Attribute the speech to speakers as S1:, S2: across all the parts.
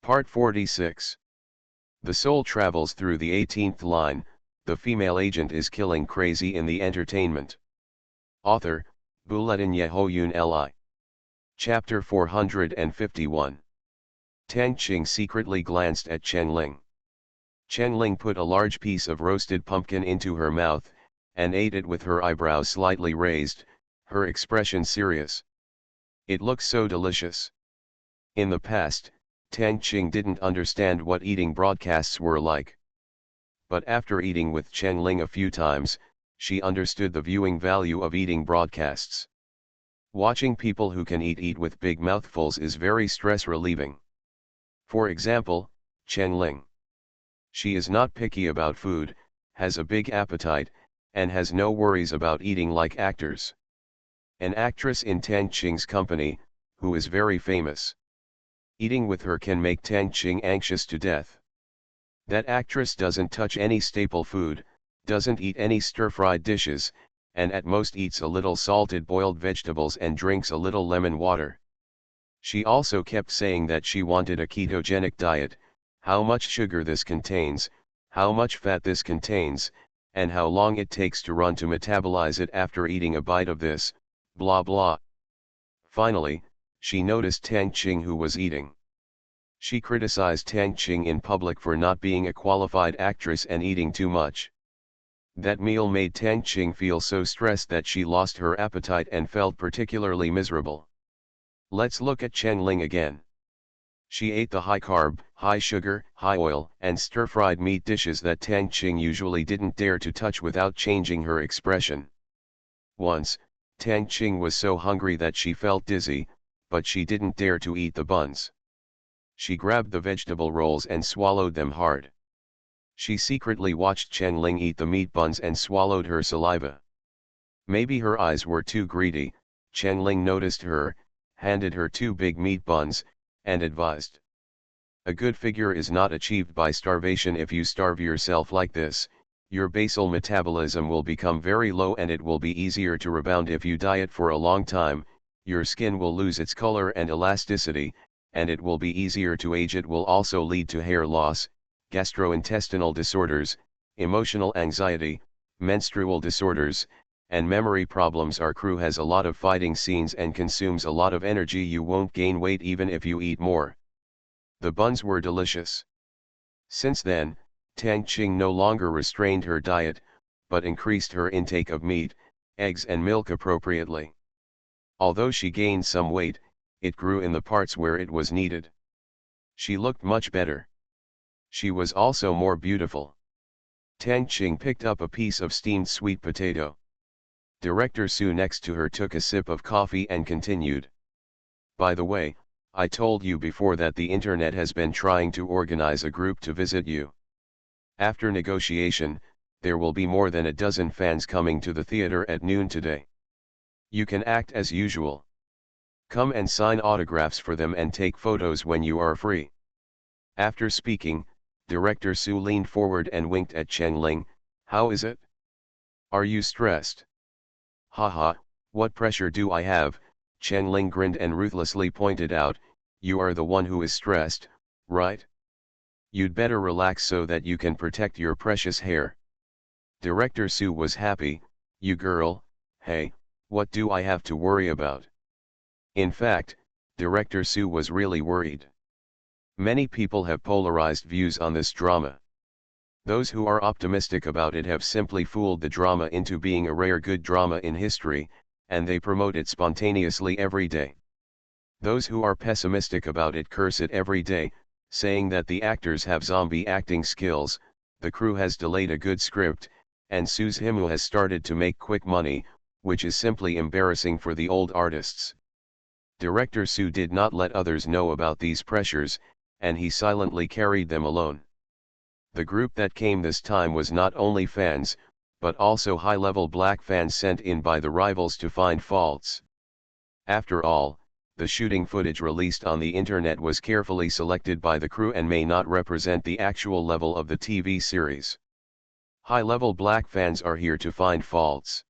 S1: Part 46. The soul travels through the 18th line, the female agent is killing crazy in the entertainment. Author, Buledin Yehoyun Li. Chapter 451. Tang Qing secretly glanced at Chen Ling. Chen Ling put a large piece of roasted pumpkin into her mouth, and ate it with her eyebrows slightly raised, her expression serious. It looks so delicious. In the past, Tang Qing didn't understand what eating broadcasts were like. But after eating with Chen Ling a few times, she understood the viewing value of eating broadcasts. Watching people who can eat with big mouthfuls is very stress relieving. For example, Chen Ling. She is not picky about food, has a big appetite, and has no worries about eating like actors. An actress in Tang Qing's company, who is very famous. Eating with her can make Tang Qing anxious to death. That actress doesn't touch any staple food, doesn't eat any stir-fried dishes, and at most eats a little salted boiled vegetables and drinks a little lemon water. She also kept saying that she wanted a ketogenic diet, how much sugar this contains, how much fat this contains, and how long it takes to run to metabolize it after eating a bite of this, blah blah. Finally, she noticed Tang Qing who was eating. She criticized Tang Qing in public for not being a qualified actress and eating too much. That meal made Tang Qing feel so stressed that she lost her appetite and felt particularly miserable. Let's look at Chen Ling again. She ate the high-carb, high-sugar, high-oil, and stir-fried meat dishes that Tang Qing usually didn't dare to touch without changing her expression. Once, Tang Qing was so hungry that she felt dizzy, but she didn't dare to eat the buns. She grabbed the vegetable rolls and swallowed them hard. She secretly watched Chen Ling eat the meat buns and swallowed her saliva. Maybe her eyes were too greedy. Chen Ling noticed her, handed her 2 big meat buns, and advised. A good figure is not achieved by starvation. If you starve yourself like this, your basal metabolism will become very low and it will be easier to rebound if you diet for a long time. Your skin will lose its color and elasticity, and it will be easier to age. It will also lead to hair loss, gastrointestinal disorders, emotional anxiety, menstrual disorders, and memory problems. Our crew has a lot of fighting scenes and consumes a lot of energy. You won't gain weight even if you eat more. The buns were delicious. Since then, Tang Qing no longer restrained her diet, but increased her intake of meat, eggs and milk appropriately. Although she gained some weight, it grew in the parts where it was needed. She looked much better. She was also more beautiful. Tang Qing picked up a piece of steamed sweet potato. Director Su next to her took a sip of coffee and continued. By the way, I told you before that the internet has been trying to organize a group to visit you. After negotiation, there will be more than a dozen fans coming to the theater at noon today. You can act as usual. Come and sign autographs for them and take photos when you are free. After speaking, Director Su leaned forward and winked at Chen Ling. How is it? Are you stressed? Haha, what pressure do I have? Chen Ling grinned and ruthlessly pointed out, you are the one who is stressed, right? You'd better relax so that you can protect your precious hair. Director Su was happy. You girl, hey, what do I have to worry about? In fact, Director Su was really worried. Many people have polarized views on this drama. Those who are optimistic about it have simply fooled the drama into being a rare good drama in history, and they promote it spontaneously every day. Those who are pessimistic about it curse it every day, saying that the actors have zombie acting skills, the crew has delayed a good script, and Su's Himu has started to make quick money, which is simply embarrassing for the old artists. Director Su did not let others know about these pressures, and he silently carried them alone. The group that came this time was not only fans, but also high-level black fans sent in by the rivals to find faults. After all, the shooting footage released on the internet was carefully selected by the crew and may not represent the actual level of the TV series. High-level black fans are here to find faults.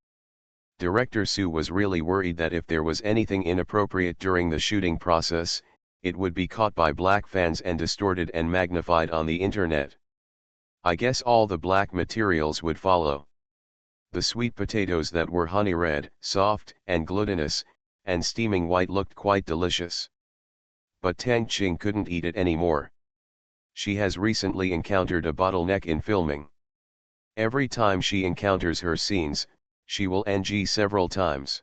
S1: Director Su was really worried that if there was anything inappropriate during the shooting process, it would be caught by black fans and distorted and magnified on the internet. I guess all the black materials would follow. The sweet potatoes that were honey red, soft, and glutinous, and steaming white looked quite delicious. But Tang Qing couldn't eat it anymore. She has recently encountered a bottleneck in filming. Every time she encounters her scenes, she will NG several times.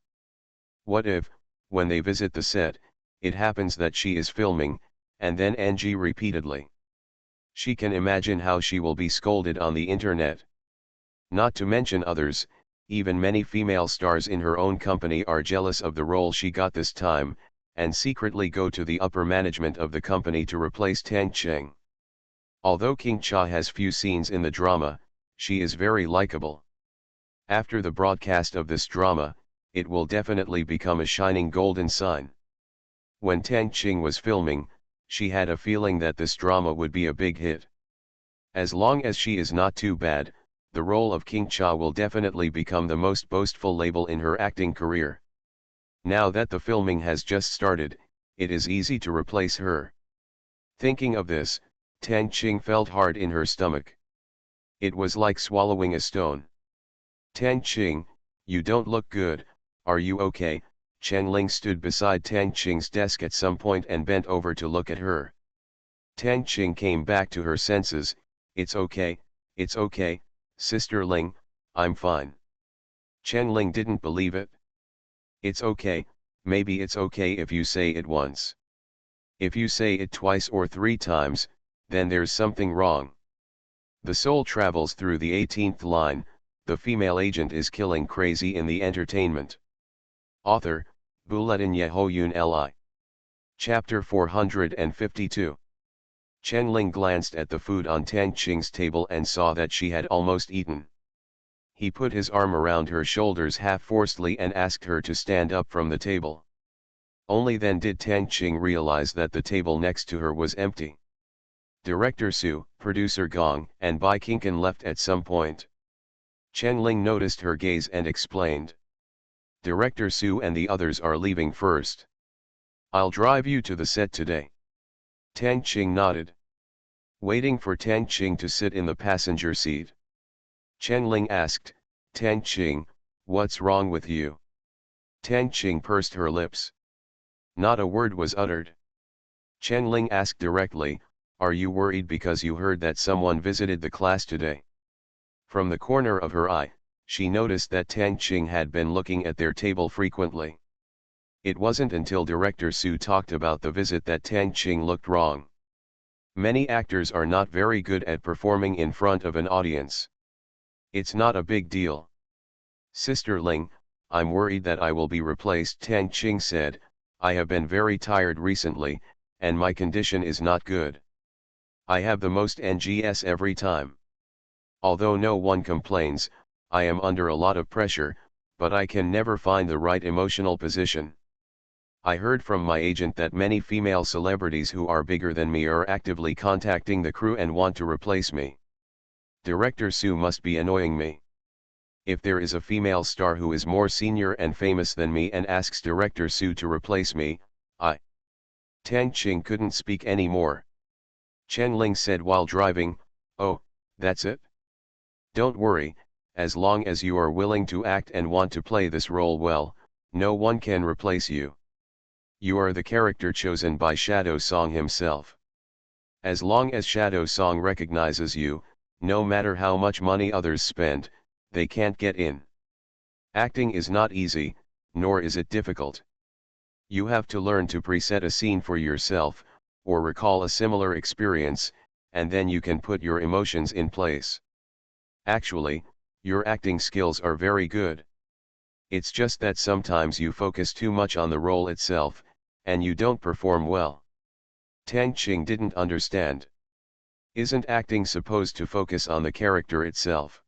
S1: What if, when they visit the set, it happens that she is filming, and then NG repeatedly? She can imagine how she will be scolded on the internet. Not to mention others, even many female stars in her own company are jealous of the role she got this time, and secretly go to the upper management of the company to replace Tang Qing. Although King Cha has few scenes in the drama, she is very likable. After the broadcast of this drama, it will definitely become a shining golden sign. When Tang Qing was filming, she had a feeling that this drama would be a big hit. As long as she is not too bad, the role of King Cha will definitely become the most boastful label in her acting career. Now that the filming has just started, it is easy to replace her. Thinking of this, Tang Qing felt hard in her stomach. It was like swallowing a stone. Tang Qing, you don't look good, are you okay? Chen Ling stood beside Tang Qing's desk at some point and bent over to look at her. Tang Qing came back to her senses. It's okay, Sister Ling, I'm fine. Chen Ling didn't believe it. It's okay, maybe it's okay if you say it once. If you say it twice or 3 times, then there's something wrong. The soul travels through the 18th line, the female agent is killing crazy in the entertainment. Author, Buletin Yehoyun Li. Chapter 452. Chen Ling glanced at the food on Tang Qing's table and saw that she had almost eaten. He put his arm around her shoulders half forcefully and asked her to stand up from the table. Only then did Tang Qing realize that the table next to her was empty. Director Su, producer Gong, and Bai Qingcan left at some point. Chen Ling noticed her gaze and explained. Director Su and the others are leaving first. I'll drive you to the set today. Tang Qing nodded. Waiting for Tang Qing to sit in the passenger seat, Chen Ling asked, Tang Qing, what's wrong with you? Tang Qing pursed her lips. Not a word was uttered. Chen Ling asked directly, are you worried because you heard that someone visited the class today? From the corner of her eye, she noticed that Tang Qing had been looking at their table frequently. It wasn't until Director Su talked about the visit that Tang Qing looked wrong. Many actors are not very good at performing in front of an audience. It's not a big deal. Sister Ling, I'm worried that I will be replaced, Tang Qing said. I have been very tired recently, and my condition is not good. I have the most NGS every time. Although no one complains, I am under a lot of pressure, but I can never find the right emotional position. I heard from my agent that many female celebrities who are bigger than me are actively contacting the crew and want to replace me. Director Su must be annoying me. If there is a female star who is more senior and famous than me and asks Director Su to replace me, Tang Qing couldn't speak anymore. Chen Ling said while driving, oh, that's it? Don't worry, as long as you are willing to act and want to play this role well, no one can replace you. You are the character chosen by Shadow Song himself. As long as Shadow Song recognizes you, no matter how much money others spend, they can't get in. Acting is not easy, nor is it difficult. You have to learn to preset a scene for yourself, or recall a similar experience, and then you can put your emotions in place. Actually, your acting skills are very good. It's just that sometimes you focus too much on the role itself, and you don't perform well. Tang Qing didn't understand. Isn't acting supposed to focus on the character itself?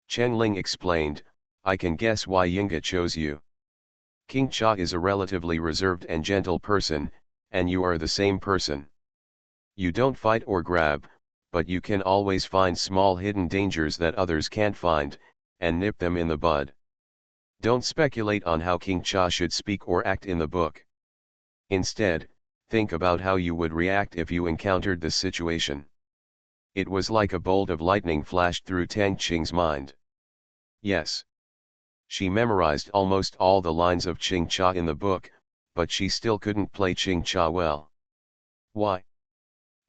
S1: Chen Ling explained, I can guess why Yinga chose you. King Cha is a relatively reserved and gentle person, and you are the same person. You don't fight or grab, but you can always find small hidden dangers that others can't find, and nip them in the bud. Don't speculate on how King Cha should speak or act in the book. Instead, Think about how you would react if you encountered this situation. It was like a bolt of lightning flashed through Tang Qing's mind. Yes. She memorized almost all the lines of Ching Cha in the book, but she still couldn't play Ching Cha well. Why?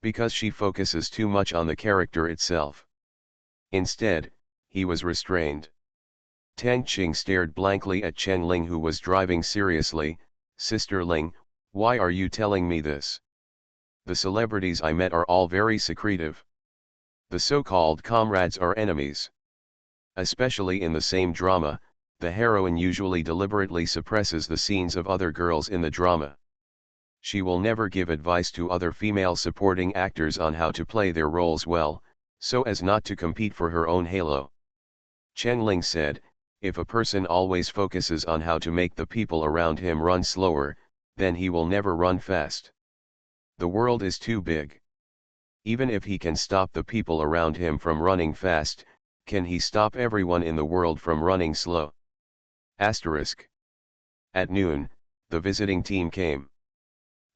S1: Because she focuses too much on the character itself. Instead, he was restrained. Tang Qing stared blankly at Chen Ling, who was driving seriously. Sister Ling, why are you telling me this? The celebrities I met are all very secretive. The so-called comrades are enemies. Especially in the same drama, the heroine usually deliberately suppresses the scenes of other girls in the drama. She will never give advice to other female supporting actors on how to play their roles well, so as not to compete for her own halo. Chen Ling said, if a person always focuses on how to make the people around him run slower, then he will never run fast. The world is too big. Even if he can stop the people around him from running fast, can he stop everyone in the world from running slow? Asterisk. At noon, the visiting team came.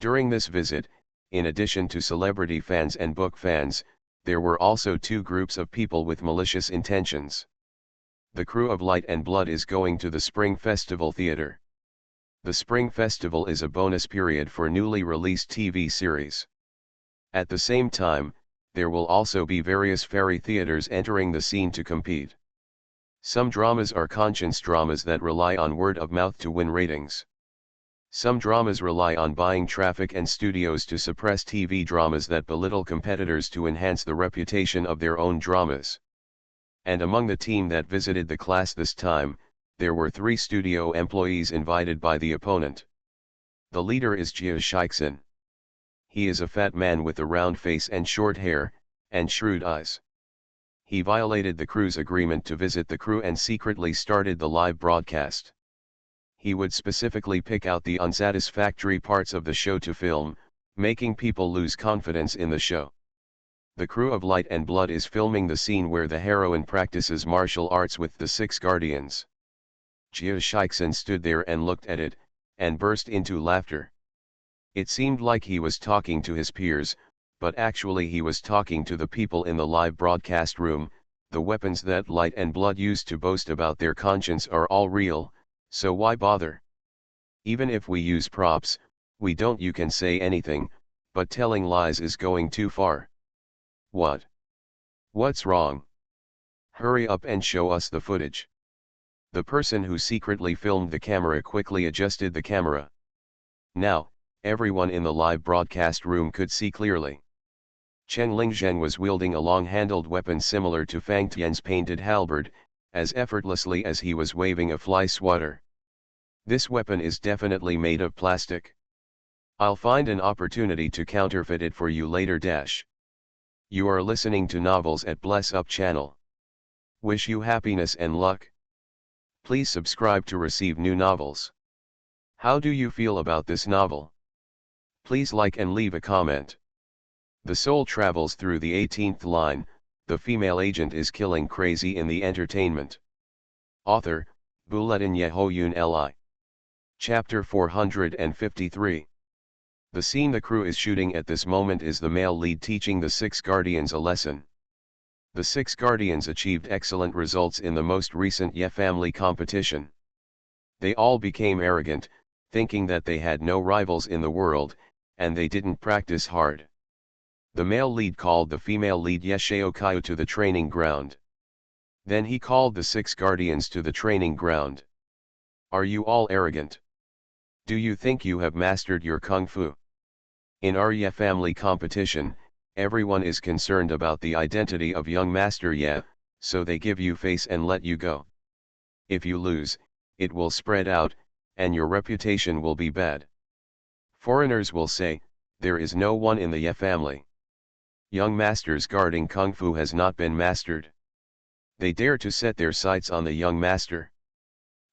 S1: During this visit, in addition to celebrity fans and book fans, there were also two groups of people with malicious intentions. The crew of Light and Blood is going to the Spring Festival Theater. The Spring Festival is a bonus period for newly released TV series. At the same time, there will also be various fairy theaters entering the scene to compete. Some dramas are conscience dramas that rely on word of mouth to win ratings. Some dramas rely on buying traffic and studios to suppress TV dramas that belittle competitors to enhance the reputation of their own dramas. And among the team that visited the class this time, there were 3 studio employees invited by the opponent. The leader is Jia Shixin. He is a fat man with a round face and short hair, and shrewd eyes. He violated the crew's agreement to visit the crew and secretly started the live broadcast. He would specifically pick out the unsatisfactory parts of the show to film, making people lose confidence in the show. The crew of Light and Blood is filming the scene where the heroine practices martial arts with the 6 guardians. Jia Shixin stood there and looked at it, and burst into laughter. It seemed like he was talking to his peers, but actually he was talking to the people in the live broadcast room. The weapons that Light and Blood used to boast about their conscience are all real, so why bother? Even if we use props, we don't. You can say anything, but telling lies is going too far. What? What's wrong? Hurry up and show us the footage. The person who secretly filmed the camera quickly adjusted the camera. Now, everyone in the live broadcast room could see clearly. Chen Lingzhen was wielding a long-handled weapon similar to Fang Tian's painted halberd, as effortlessly as he was waving a fly swatter. This weapon is definitely made of plastic. I'll find an opportunity to counterfeit it for you later. You are listening to Novels at Bless Up channel. Wish you happiness and luck. Please subscribe to receive new novels. How do you feel about this novel? Please like and leave a comment. The soul travels through the 18th line, the female agent is killing crazy in the entertainment. Author, Bulletin Yehoyun Li. Chapter 453. The scene the crew is shooting at this moment is the male lead teaching the 6 guardians a lesson. The 6 guardians achieved excellent results in the most recent Ye family competition. They all became arrogant, thinking that they had no rivals in the world, and they didn't practice hard. The male lead called the female lead Ye Shaokayu to the training ground. Then he called the 6 guardians to the training ground. Are you all arrogant? Do you think you have mastered your kung fu? In our Ye family competition, everyone is concerned about the identity of young master Ye, so they give you face and let you go. If you lose, it will spread out, and your reputation will be bad. Foreigners will say, there is no one in the Ye family. Young masters guarding kung fu has not been mastered. They dare to set their sights on the young master.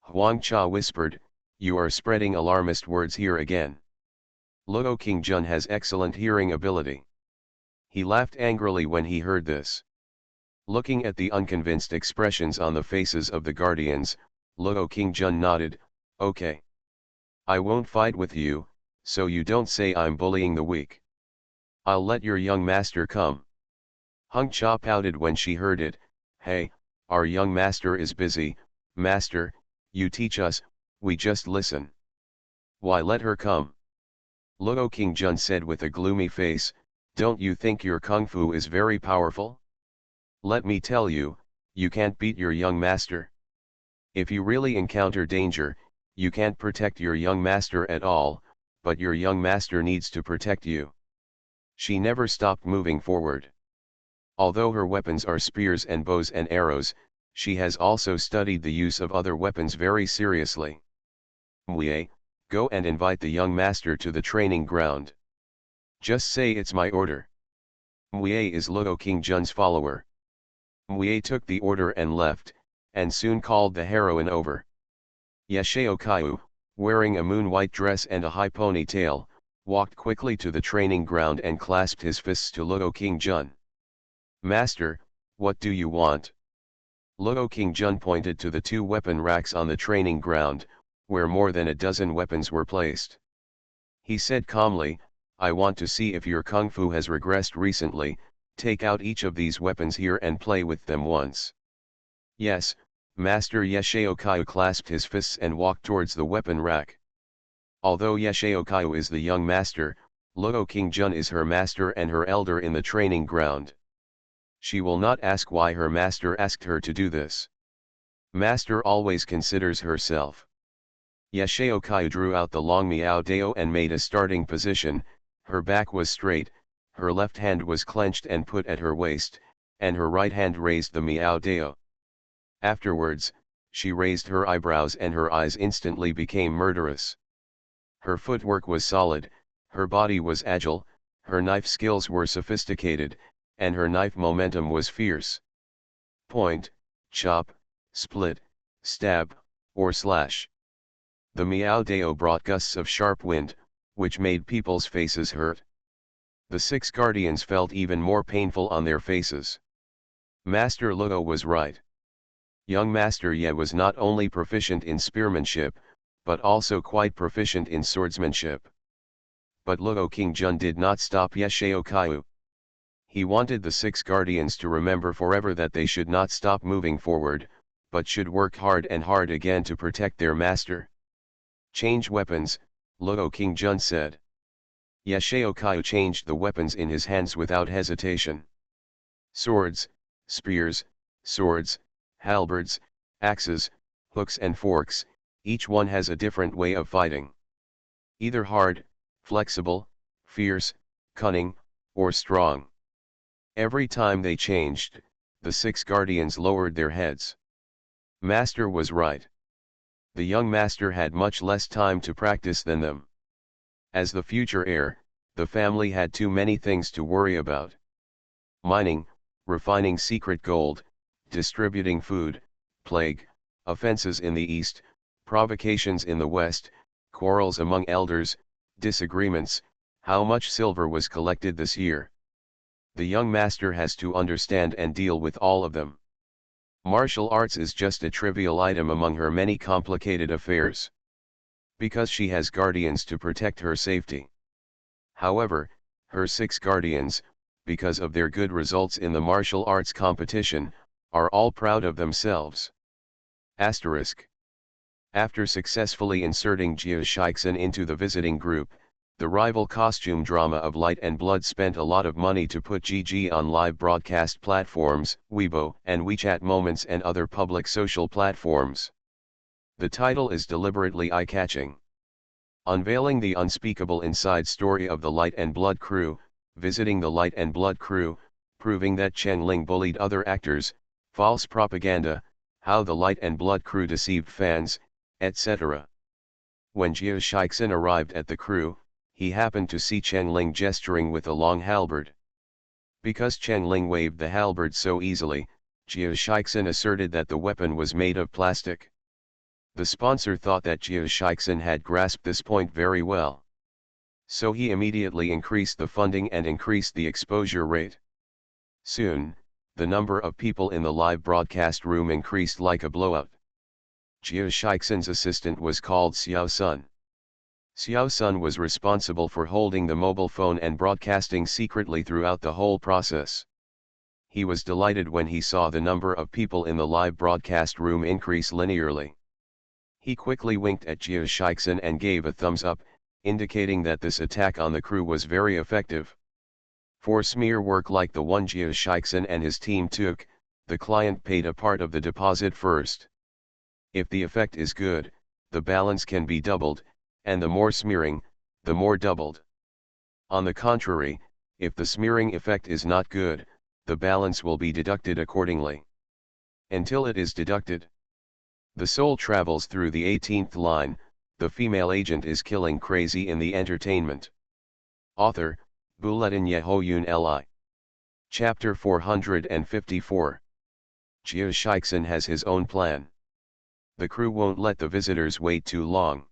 S1: Huang Cha whispered, you are spreading alarmist words here again. Luo Qingjun has excellent hearing ability. He laughed angrily when he heard this. Looking at the unconvinced expressions on the faces of the guardians, Luo Qingjun nodded, okay. I won't fight with you, so you don't say I'm bullying the weak. I'll let your young master come. Hung Cha pouted when she heard it. Hey, our young master is busy, master, you teach us, we just listen. Why let her come? Luo Qingjun said with a gloomy face, don't you think your kung fu is very powerful? Let me tell you, you can't beat your young master. If you really encounter danger, you can't protect your young master at all, but your young master needs to protect you. She never stopped moving forward. Although her weapons are spears and bows and arrows, she has also studied the use of other weapons very seriously. Mue, go and invite the young master to the training ground. Just say it's my order. Mue is Luo Qingjun's follower. Mue took the order and left, and soon called the heroine over. Yashao Kaiu, wearing a moon-white dress and a high ponytail, walked quickly to the training ground and clasped his fists to Luo Qingjun. Master, what do you want? Luo Qingjun pointed to the two weapon racks on the training ground, where more than a dozen weapons were placed. He said calmly, I want to see if your kung fu has regressed recently, take out each of these weapons here and play with them once. Yes, Master. Yashao Kaiu clasped his fists and walked towards the weapon rack. Although Yashao Kaiu is the young master, Luo Qingjun is her master and her elder in the training ground. She will not ask why her master asked her to do this. Master always considers herself. Yashao Kaiu drew out the long Miao Dao and made a starting position. Her back was straight, her left hand was clenched and put at her waist, and her right hand raised the Miao Dao. Afterwards, she raised her eyebrows and her eyes instantly became murderous. Her footwork was solid, her body was agile, her knife skills were sophisticated, and her knife momentum was fierce. Point, chop, split, stab, or slash. The Miao Dao brought gusts of sharp wind, which made people's faces hurt. The six guardians felt even more painful on their faces. Master Luo was right. Young Master Ye was not only proficient in spearmanship, but also quite proficient in swordsmanship. But Luo Qingjun did not stop Yashao Kaiu. He wanted the six guardians to remember forever that they should not stop moving forward, but should work hard and hard again to protect their master. Change weapons, Luo Qingjun said. Yashao Kaiu changed the weapons in his hands without hesitation. Swords, spears, swords, halberds, axes, hooks and forks, each one has a different way of fighting. Either hard, flexible, fierce, cunning, or strong. Every time they changed, the six guardians lowered their heads. Master was right. The young master had much less time to practice than them. As the future heir, the family had too many things to worry about. Mining, refining secret gold, distributing food, plague, offenses in the east, provocations in the west, quarrels among elders, disagreements, how much silver was collected this year. The young master has to understand and deal with all of them. Martial arts is just a trivial item among her many complicated affairs. Because she has guardians to protect her safety. However, her six guardians, because of their good results in the martial arts competition, are all proud of themselves. Asterisk. After successfully inserting Jia Shixin into the visiting group, the rival costume drama of Light and Blood spent a lot of money to put GG on live broadcast platforms, Weibo and WeChat Moments and other public social platforms. The title is deliberately eye-catching. Unveiling the unspeakable inside story of the Light and Blood crew, visiting the Light and Blood crew, proving that Chen Ling bullied other actors, false propaganda, how the Light and Blood crew deceived fans, etc. When Jia Shixin arrived at the crew, he happened to see Chen Ling gesturing with a long halberd. Because Chen Ling waved the halberd so easily, Jia Shixin asserted that the weapon was made of plastic. The sponsor thought that Jia Shixin had grasped this point very well. So he immediately increased the funding and increased the exposure rate. Soon, the number of people in the live broadcast room increased like a blowout. Jia Shixin's assistant was called Xiao Sun. Xiao Sun was responsible for holding the mobile phone and broadcasting secretly throughout the whole process. He was delighted when he saw the number of people in the live broadcast room increase linearly. He quickly winked at Jia Shixin and gave a thumbs up, indicating that this attack on the crew was very effective. For smear work like the one Jia Shixin and his team took, the client paid a part of the deposit first. If the effect is good, the balance can be doubled, and the more smearing, the more doubled. On the contrary, if the smearing effect is not good, the balance will be deducted accordingly. Until it is deducted. The soul travels through the 18th line, the female agent is killing crazy in the entertainment. Author, Buletin Yehoyun Li. Chapter 454. Jia Shixin has his own plan. The crew won't let the visitors wait too long.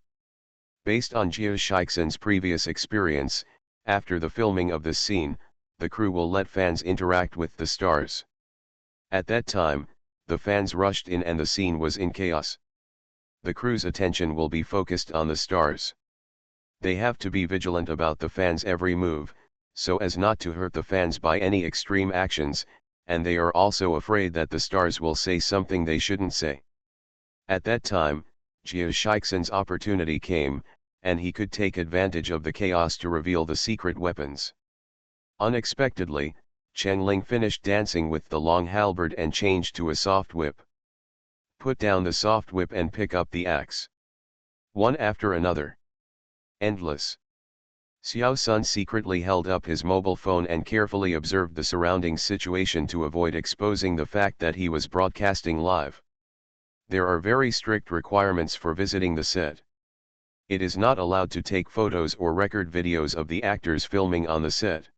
S1: Based on Jia Shixin's previous experience, after the filming of this scene, the crew will let fans interact with the stars. At that time, the fans rushed in and the scene was in chaos. The crew's attention will be focused on the stars. They have to be vigilant about the fans' every move, so as not to hurt the fans by any extreme actions, and they are also afraid that the stars will say something they shouldn't say. At that time, Jia Shixin's opportunity came, and he could take advantage of the chaos to reveal the secret weapons. Unexpectedly, Chen Ling finished dancing with the long halberd and changed to a soft whip. Put down the soft whip and pick up the axe. One after another. Endless. Xiao Sun secretly held up his mobile phone and carefully observed the surrounding situation to avoid exposing the fact that he was broadcasting live. There are very strict requirements for visiting the set. It is not allowed to take photos or record videos of the actors filming on the set.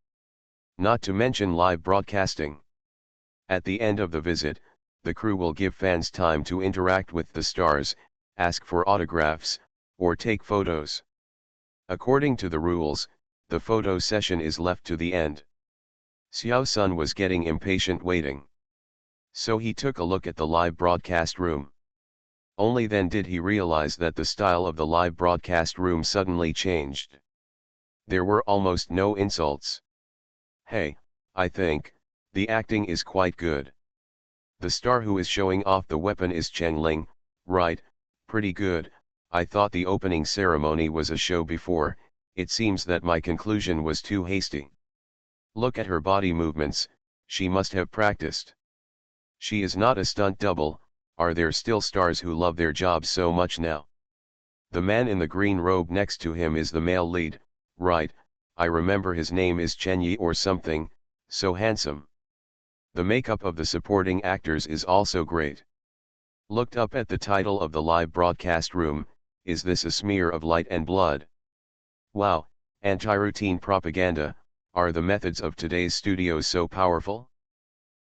S1: Not to mention live broadcasting. At the end of the visit, the crew will give fans time to interact with the stars, ask for autographs, or take photos. According to the rules, the photo session is left to the end. Xiao Sun was getting impatient waiting. So he took a look at the live broadcast room. Only then did he realize that the style of the live broadcast room suddenly changed. There were almost no insults. Hey, I think, the acting is quite good. The star who is showing off the weapon is Chen Ling, right, pretty good. I thought the opening ceremony was a show before, it seems that my conclusion was too hasty. Look at her body movements, she must have practiced. She is not a stunt double. Are there still stars who love their job so much now? The man in the green robe next to him is the male lead, right, I remember his name is Chen Yi or something, so handsome. The makeup of the supporting actors is also great. Looked up at the title of the live broadcast room, is this a smear of light and blood? Wow, anti-routine propaganda, are the methods of today's studios so powerful?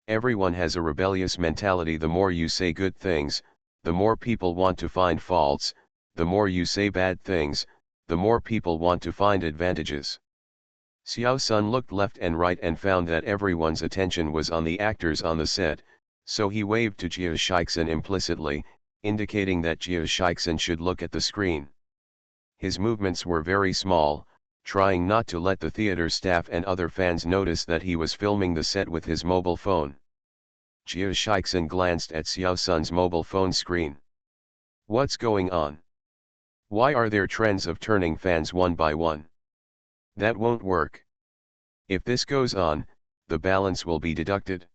S1: Everyone has a rebellious mentality. The more you say good things, the more people want to find faults, the more you say bad things, the more people want to find advantages. Xiao Sun looked left and right and found that everyone's attention was on the actors on the set, so he waved to Jia Shixin implicitly, indicating that Jia Shixin should look at the screen. His movements were very small, trying not to let the theater staff and other fans notice that he was filming the set with his mobile phone. Jia Shixin glanced at Xiao Sun's mobile phone screen. What's going on? Why are there trends of turning fans one by one? That won't work. If this goes on, the balance will be deducted.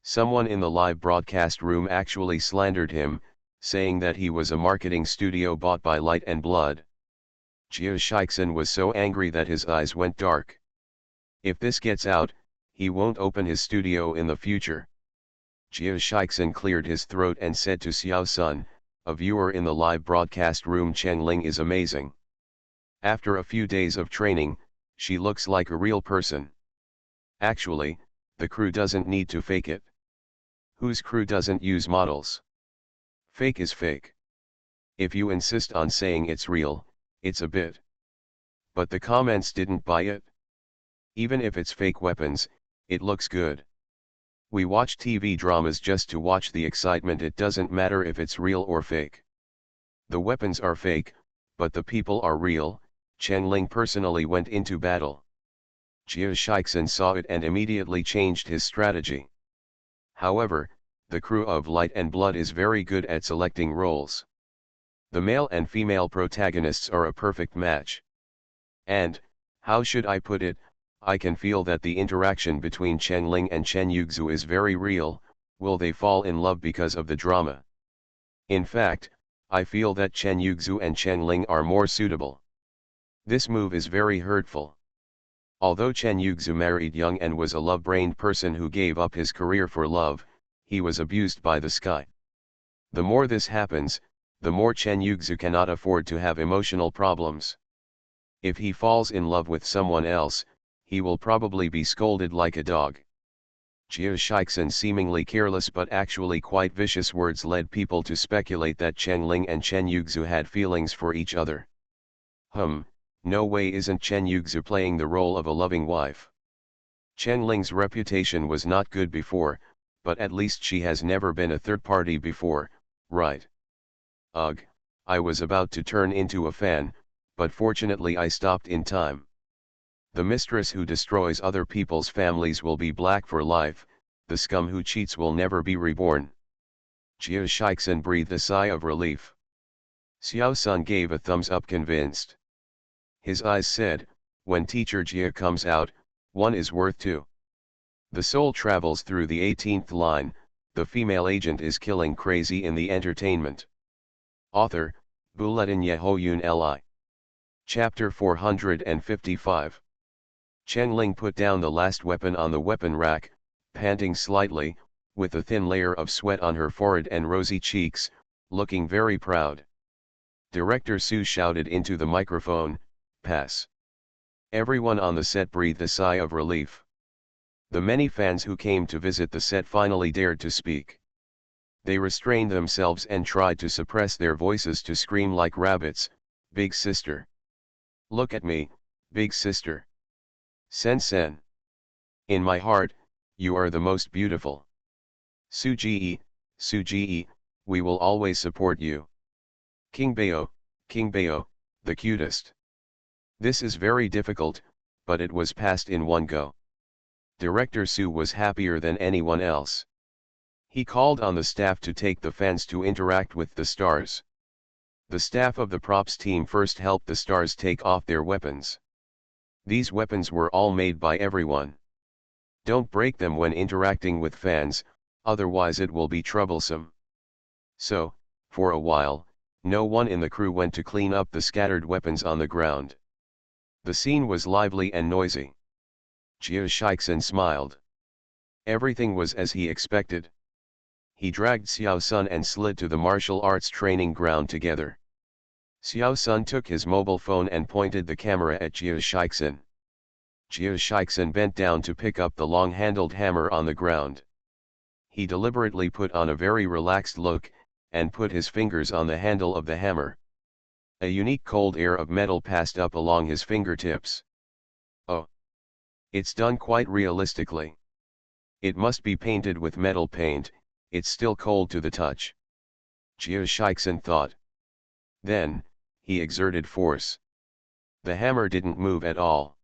S1: Someone in the live broadcast room actually slandered him, saying that he was a marketing studio bought by Light and Blood. Jia Shixin was so angry that his eyes went dark. If this gets out, he won't open his studio in the future. Jia Shixin cleared his throat and said to Xiao Sun, a viewer in the live broadcast room, Chen Ling is amazing. After a few days of training, she looks like a real person. Actually, the crew doesn't need to fake it. Whose crew doesn't use models? Fake is fake. If you insist on saying it's real, it's a bit. But the comments didn't buy it. Even if it's fake weapons, it looks good. We watch TV dramas just to watch the excitement. It doesn't matter if it's real or fake. The weapons are fake, but the people are real. Chen Ling personally went into battle. Jia Shixin saw it and immediately changed his strategy. However, the crew of Light and Blood is very good at selecting roles. The male and female protagonists are a perfect match. And, how should I put it, I can feel that the interaction between Chen Ling and Chen Yuxu is very real. Will they fall in love because of the drama? In fact, I feel that Chen Yuxu and Chen Ling are more suitable. This move is very hurtful. Although Chen Yuxu married young and was a love-brained person who gave up his career for love, he was abused by the sky. The more this happens, the more Chen Yuxu cannot afford to have emotional problems. If he falls in love with someone else, he will probably be scolded like a dog. Jia Shixin's seemingly careless but actually quite vicious words led people to speculate that Chen Ling and Chen Yuxu had feelings for each other. No way isn't Chen Yuxu playing the role of a loving wife. Chen Ling's reputation was not good before, but at least she has never been a third party before, right? Ugh, I was about to turn into a fan, but fortunately I stopped in time. The mistress who destroys other people's families will be black for life, the scum who cheats will never be reborn. Jia Shixin breathed a sigh of relief. Xiao Sun gave a thumbs up convinced. His eyes said, when teacher Jia comes out, one is worth two. The soul travels through the 18th line, the female agent is killing crazy in the entertainment. Author, Bulletin Yehoyun Li. Chapter 455. Chen Ling put down the last weapon on the weapon rack, panting slightly, with a thin layer of sweat on her forehead and rosy cheeks, looking very proud. Director Su shouted into the microphone, "Pass." Everyone on the set breathed a sigh of relief. The many fans who came to visit the set finally dared to speak. They restrained themselves and tried to suppress their voices to scream like rabbits, "Big sister! Look at me, big sister! Sen. In my heart, you are the most beautiful. Su Ji, we will always support you. King Bao, the cutest." This is very difficult, but it was passed in one go. Director Su was happier than anyone else. He called on the staff to take the fans to interact with the stars. The staff of the props team first helped the stars take off their weapons. These weapons were all made by everyone. Don't break them when interacting with fans, otherwise it will be troublesome. So, for a while, no one in the crew went to clean up the scattered weapons on the ground. The scene was lively and noisy. Jia Shixin smiled. Everything was as he expected. He dragged Xiao Sun and slid to the martial arts training ground together. Xiao Sun took his mobile phone and pointed the camera at Jia Shixin. Jia Shixin bent down to pick up the long-handled hammer on the ground. He deliberately put on a very relaxed look, and put his fingers on the handle of the hammer. A unique cold air of metal passed up along his fingertips. Oh! It's done quite realistically. It must be painted with metal paint, it's still cold to the touch. Jia Shixin thought. Then, he exerted force. The hammer didn't move at all.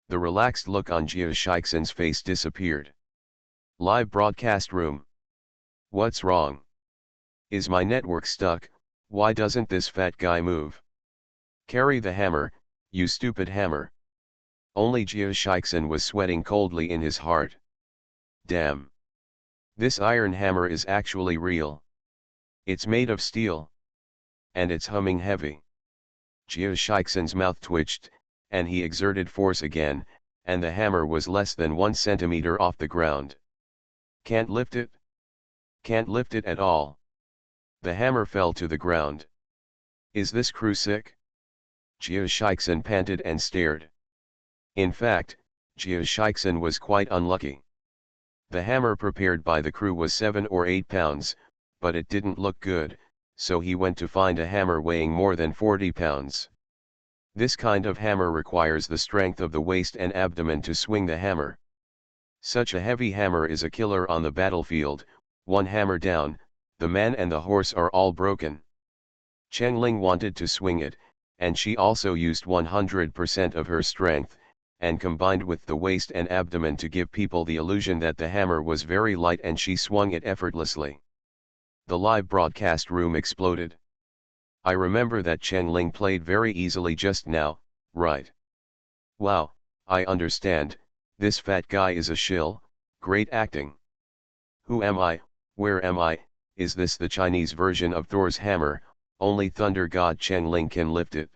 S1: The relaxed look on Jia Shixin's face disappeared. Live broadcast room. What's wrong? Is my network stuck? Why doesn't this fat guy move? Carry the hammer, you stupid hammer. Only Jia Shixin was sweating coldly in his heart. Damn. This iron hammer is actually real. It's made of steel. And it's humming heavy. Jia Shixin's mouth twitched, and he exerted force again, and the hammer was less than 1 centimeter off the ground. Can't lift it? Can't lift it at all. The hammer fell to the ground. Is this crew sick? Jia Shixin panted and stared. In fact, Jia Shixin was quite unlucky. The hammer prepared by the crew was 7 or 8 pounds, but it didn't look good, so he went to find a hammer weighing more than 40 pounds. This kind of hammer requires the strength of the waist and abdomen to swing the hammer. Such a heavy hammer is a killer on the battlefield. One hammer down, the man and the horse are all broken. Chen Ling wanted to swing it, and she also used 100% of her strength, and combined with the waist and abdomen to give people the illusion that the hammer was very light and she swung it effortlessly. The live broadcast room exploded. I remember that Chen Ling played very easily just now, right? Wow, I understand, this fat guy is a shill, great acting. Who am I, where am I, is this the Chinese version of Thor's hammer, only thunder god Chen Ling can lift it.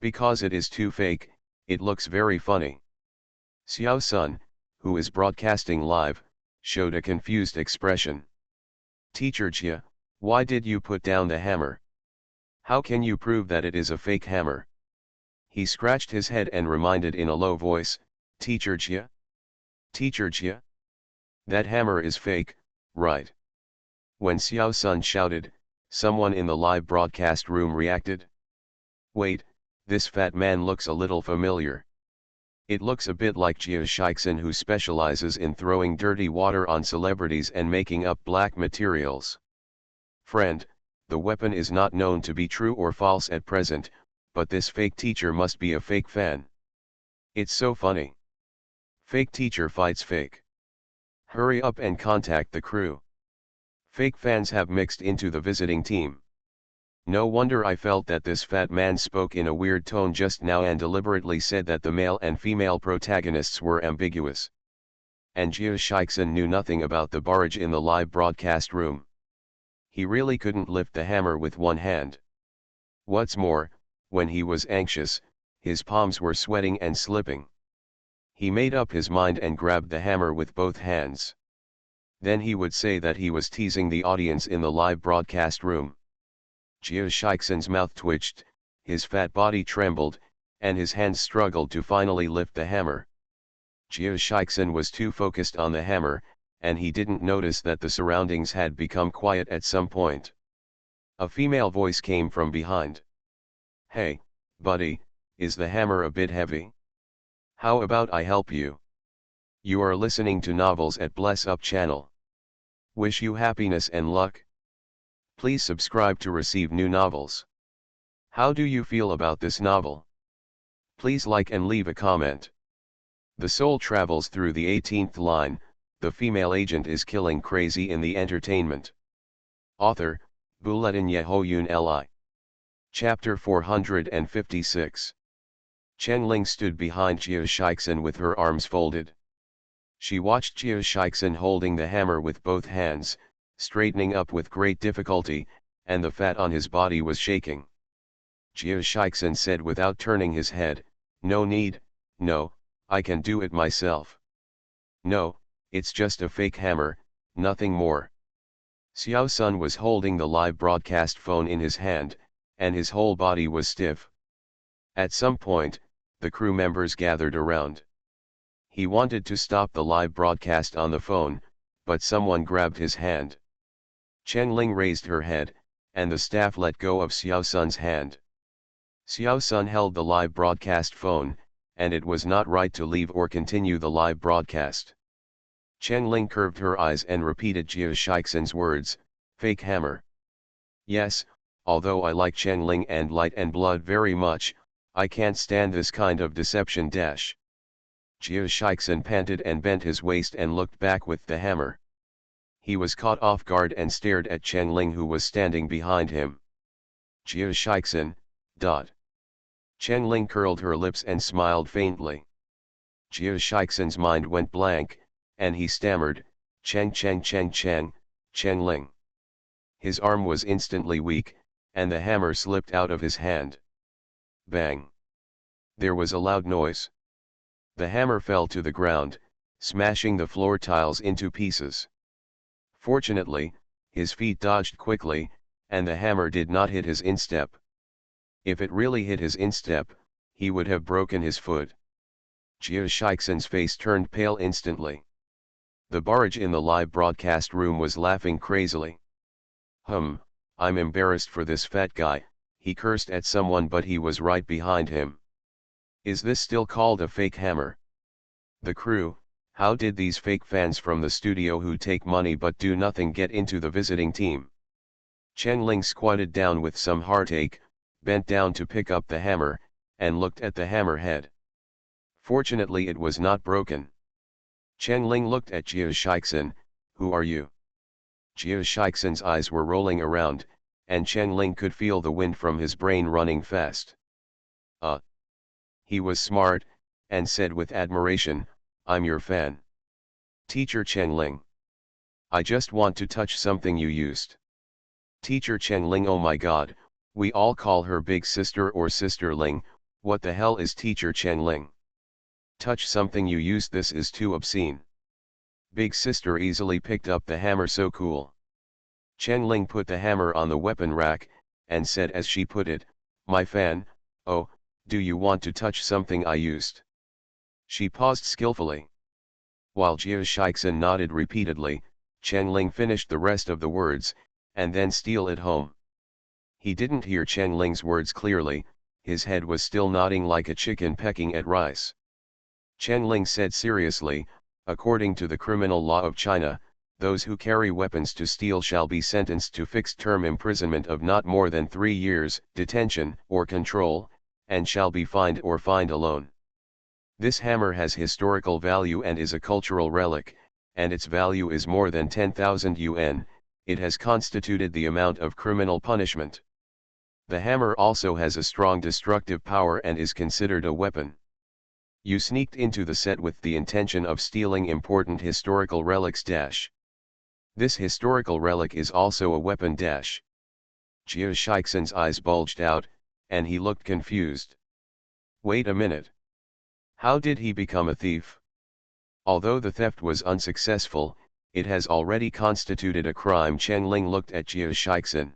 S1: Because it is too fake, it looks very funny. Xiao Sun, who is broadcasting live, showed a confused expression. Teacher Jia, why did you put down the hammer? How can you prove that it is a fake hammer? He scratched his head and reminded in a low voice, Teacher Jia? Teacher Jia? That hammer is fake, right? When Xiao Sun shouted, someone in the live broadcast room reacted. Wait, this fat man looks a little familiar. It looks a bit like Jia Shixin, who specializes in throwing dirty water on celebrities and making up black materials. Friend, the weapon is not known to be true or false at present, but this fake teacher must be a fake fan. It's so funny. Fake teacher fights fake. Hurry up and contact the crew. Fake fans have mixed into the visiting team. No wonder I felt that this fat man spoke in a weird tone just now and deliberately said that the male and female protagonists were ambiguous. And Jia Shixin knew nothing about the barrage in the live broadcast room. He really couldn't lift the hammer with one hand. What's more, when he was anxious, his palms were sweating and slipping. He made up his mind and grabbed the hammer with both hands. Then he would say that he was teasing the audience in the live broadcast room. Jia Shixin's mouth twitched, his fat body trembled, and his hands struggled to finally lift the hammer. Jia Shixin was too focused on the hammer, and he didn't notice that the surroundings had become quiet at some point. A female voice came from behind. Hey, buddy, is the hammer a bit heavy? How about I help you? You are listening to Novels at Bless Up channel. Wish you happiness and luck. Please subscribe to receive new novels. How do you feel about this novel? Please like and leave a comment. The soul travels through the 18th line, the female agent is killing crazy in the entertainment. Author, Bulletin Yehoyun Li. Chapter 456. Chen Ling stood behind Jia Shixin with her arms folded. She watched Jia Shixin holding the hammer with both hands, straightening up with great difficulty, and the fat on his body was shaking. Jia Shixin said without turning his head, no need, no, I can do it myself. No, it's just a fake hammer, nothing more. Xiao Sun was holding the live broadcast phone in his hand, and his whole body was stiff. At some point, the crew members gathered around. He wanted to stop the live broadcast on the phone, but someone grabbed his hand. Chen Ling raised her head, and the staff let go of Xiao Sun's hand. Xiao Sun held the live broadcast phone, and it was not right to leave or continue the live broadcast. Chen Ling curved her eyes and repeated Jia Shixin's words, fake hammer. Yes, although I like Chen Ling and Light and Blood very much, I can't stand this kind of deception. Jia Shixin panted and bent his waist and looked back with the hammer. He was caught off guard and stared at Chen Ling, who was standing behind him. Jia Shixin, dot. Chen Ling curled her lips and smiled faintly. Jia Shixin's mind went blank, and he stammered, Chen Ling. His arm was instantly weak, and the hammer slipped out of his hand. Bang! There was a loud noise. The hammer fell to the ground, smashing the floor tiles into pieces. Fortunately, his feet dodged quickly, and the hammer did not hit his instep. If it really hit his instep, he would have broken his foot. Jia Shixin's face turned pale instantly. The barrage in the live broadcast room was laughing crazily. I'm embarrassed for this fat guy, he cursed at someone, but he was right behind him. Is this still called a fake hammer? The crew, how did these fake fans from the studio who take money but do nothing get into the visiting team? Chen Ling squatted down with some heartache, bent down to pick up the hammer, and looked at the hammerhead. Fortunately it was not broken. Chen Ling looked at Jia Shixin. Who are you? Jia Shixin's eyes were rolling around, and Chen Ling could feel the wind from his brain running fast. He was smart, and said with admiration, I'm your fan. Teacher Chen Ling. I just want to touch something you used. Teacher Chen Ling. Oh my god, we all call her big sister or sister Ling. What the hell is Teacher Chen Ling? Touch something you used, this is too obscene. Big sister easily picked up the hammer, so cool. Chen Ling put the hammer on the weapon rack, and said as she put it, my fan, oh, do you want to touch something I used? She paused skillfully. While Jia Shixin nodded repeatedly, Chen Ling finished the rest of the words, and then steal it home. He didn't hear Chen Ling's words clearly, his head was still nodding like a chicken pecking at rice. Chen Ling said seriously, according to the criminal law of China, those who carry weapons to steal shall be sentenced to fixed-term imprisonment of not more than 3 years, detention or control, and shall be fined or fined alone. This hammer has historical value and is a cultural relic, and its value is more than 10,000 yuan, it has constituted the amount of criminal punishment. The hammer also has a strong destructive power and is considered a weapon. You sneaked into the set with the intention of stealing important historical relics dash. This historical relic is also a weapon dash. Jia Shixin's eyes bulged out, and he looked confused. Wait a minute. How did he become a thief? Although the theft was unsuccessful, it has already constituted a crime. Chen Ling looked at Jia Shixin.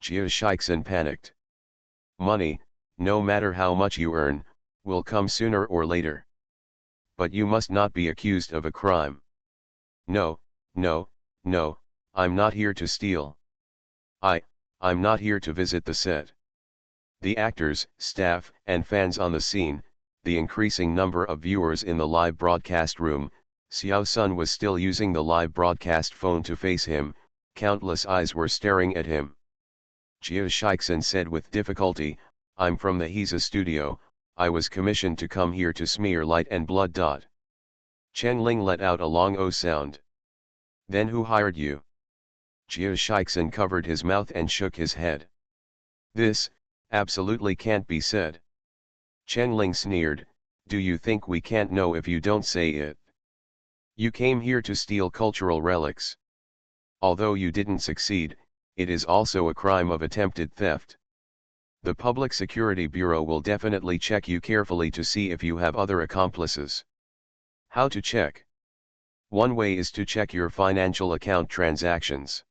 S1: Jia Shixin panicked. Money, no matter how much you earn, will come sooner or later. But you must not be accused of a crime. No, I'm not here to steal. I'm not here to visit the set. The actors, staff, and fans on the scene, the increasing number of viewers in the live broadcast room, Xiao Sun was still using the live broadcast phone to face him, countless eyes were staring at him. Jia Shixin said with difficulty, I'm from the Hiza studio, I was commissioned to come here to smear light and blood. Chen Ling let out a long O sound. Then who hired you? Jia Shixin covered his mouth and shook his head. This, absolutely can't be said. Chen Ling sneered, do you think we can't know if you don't say it? You came here to steal cultural relics. Although you didn't succeed, it is also a crime of attempted theft. The Public Security Bureau will definitely check you carefully to see if you have other accomplices. How to check? One way is to check your financial account transactions.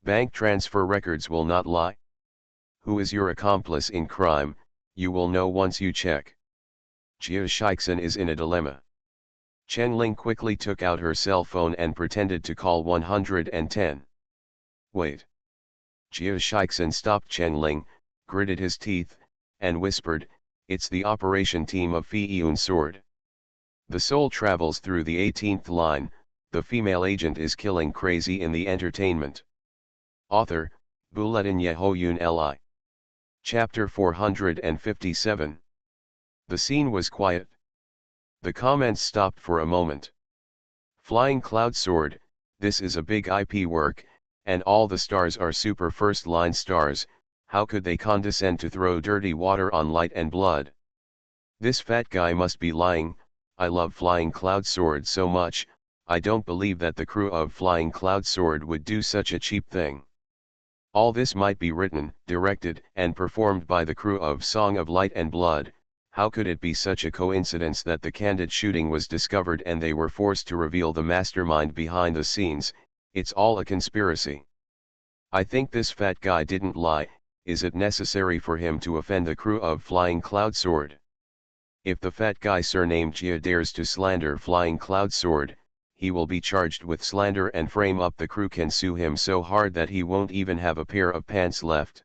S1: Bank transfer records will not lie. Who is your accomplice in crime, you will know once you check. Jia Shixin is in a dilemma. Chen Ling quickly took out her cell phone and pretended to call 110. Wait. Jia Shixin stopped Chen Ling, gritted his teeth, and whispered, it's the operation team of Fi Yun Sword. The soul travels through the 18th line, the female agent is killing crazy in the entertainment. Author, Bulletin Yehoyun Li. Chapter 457. The scene was quiet. The comments stopped for a moment. Flying Cloud Sword, this is a big IP work, and all the stars are super first-line stars, how could they condescend to throw dirty water on light and blood? This fat guy must be lying, I love Flying Cloud Sword so much, I don't believe that the crew of Flying Cloud Sword would do such a cheap thing. All this might be written, directed, and performed by the crew of Song of Light and Blood, how could it be such a coincidence that the candid shooting was discovered and they were forced to reveal the mastermind behind the scenes, it's all a conspiracy. I think this fat guy didn't lie, is it necessary for him to offend the crew of Flying Cloud Sword? If the fat guy surnamed Jia dares to slander Flying Cloud Sword, he will be charged with slander and frame up the crew can sue him so hard that he won't even have a pair of pants left.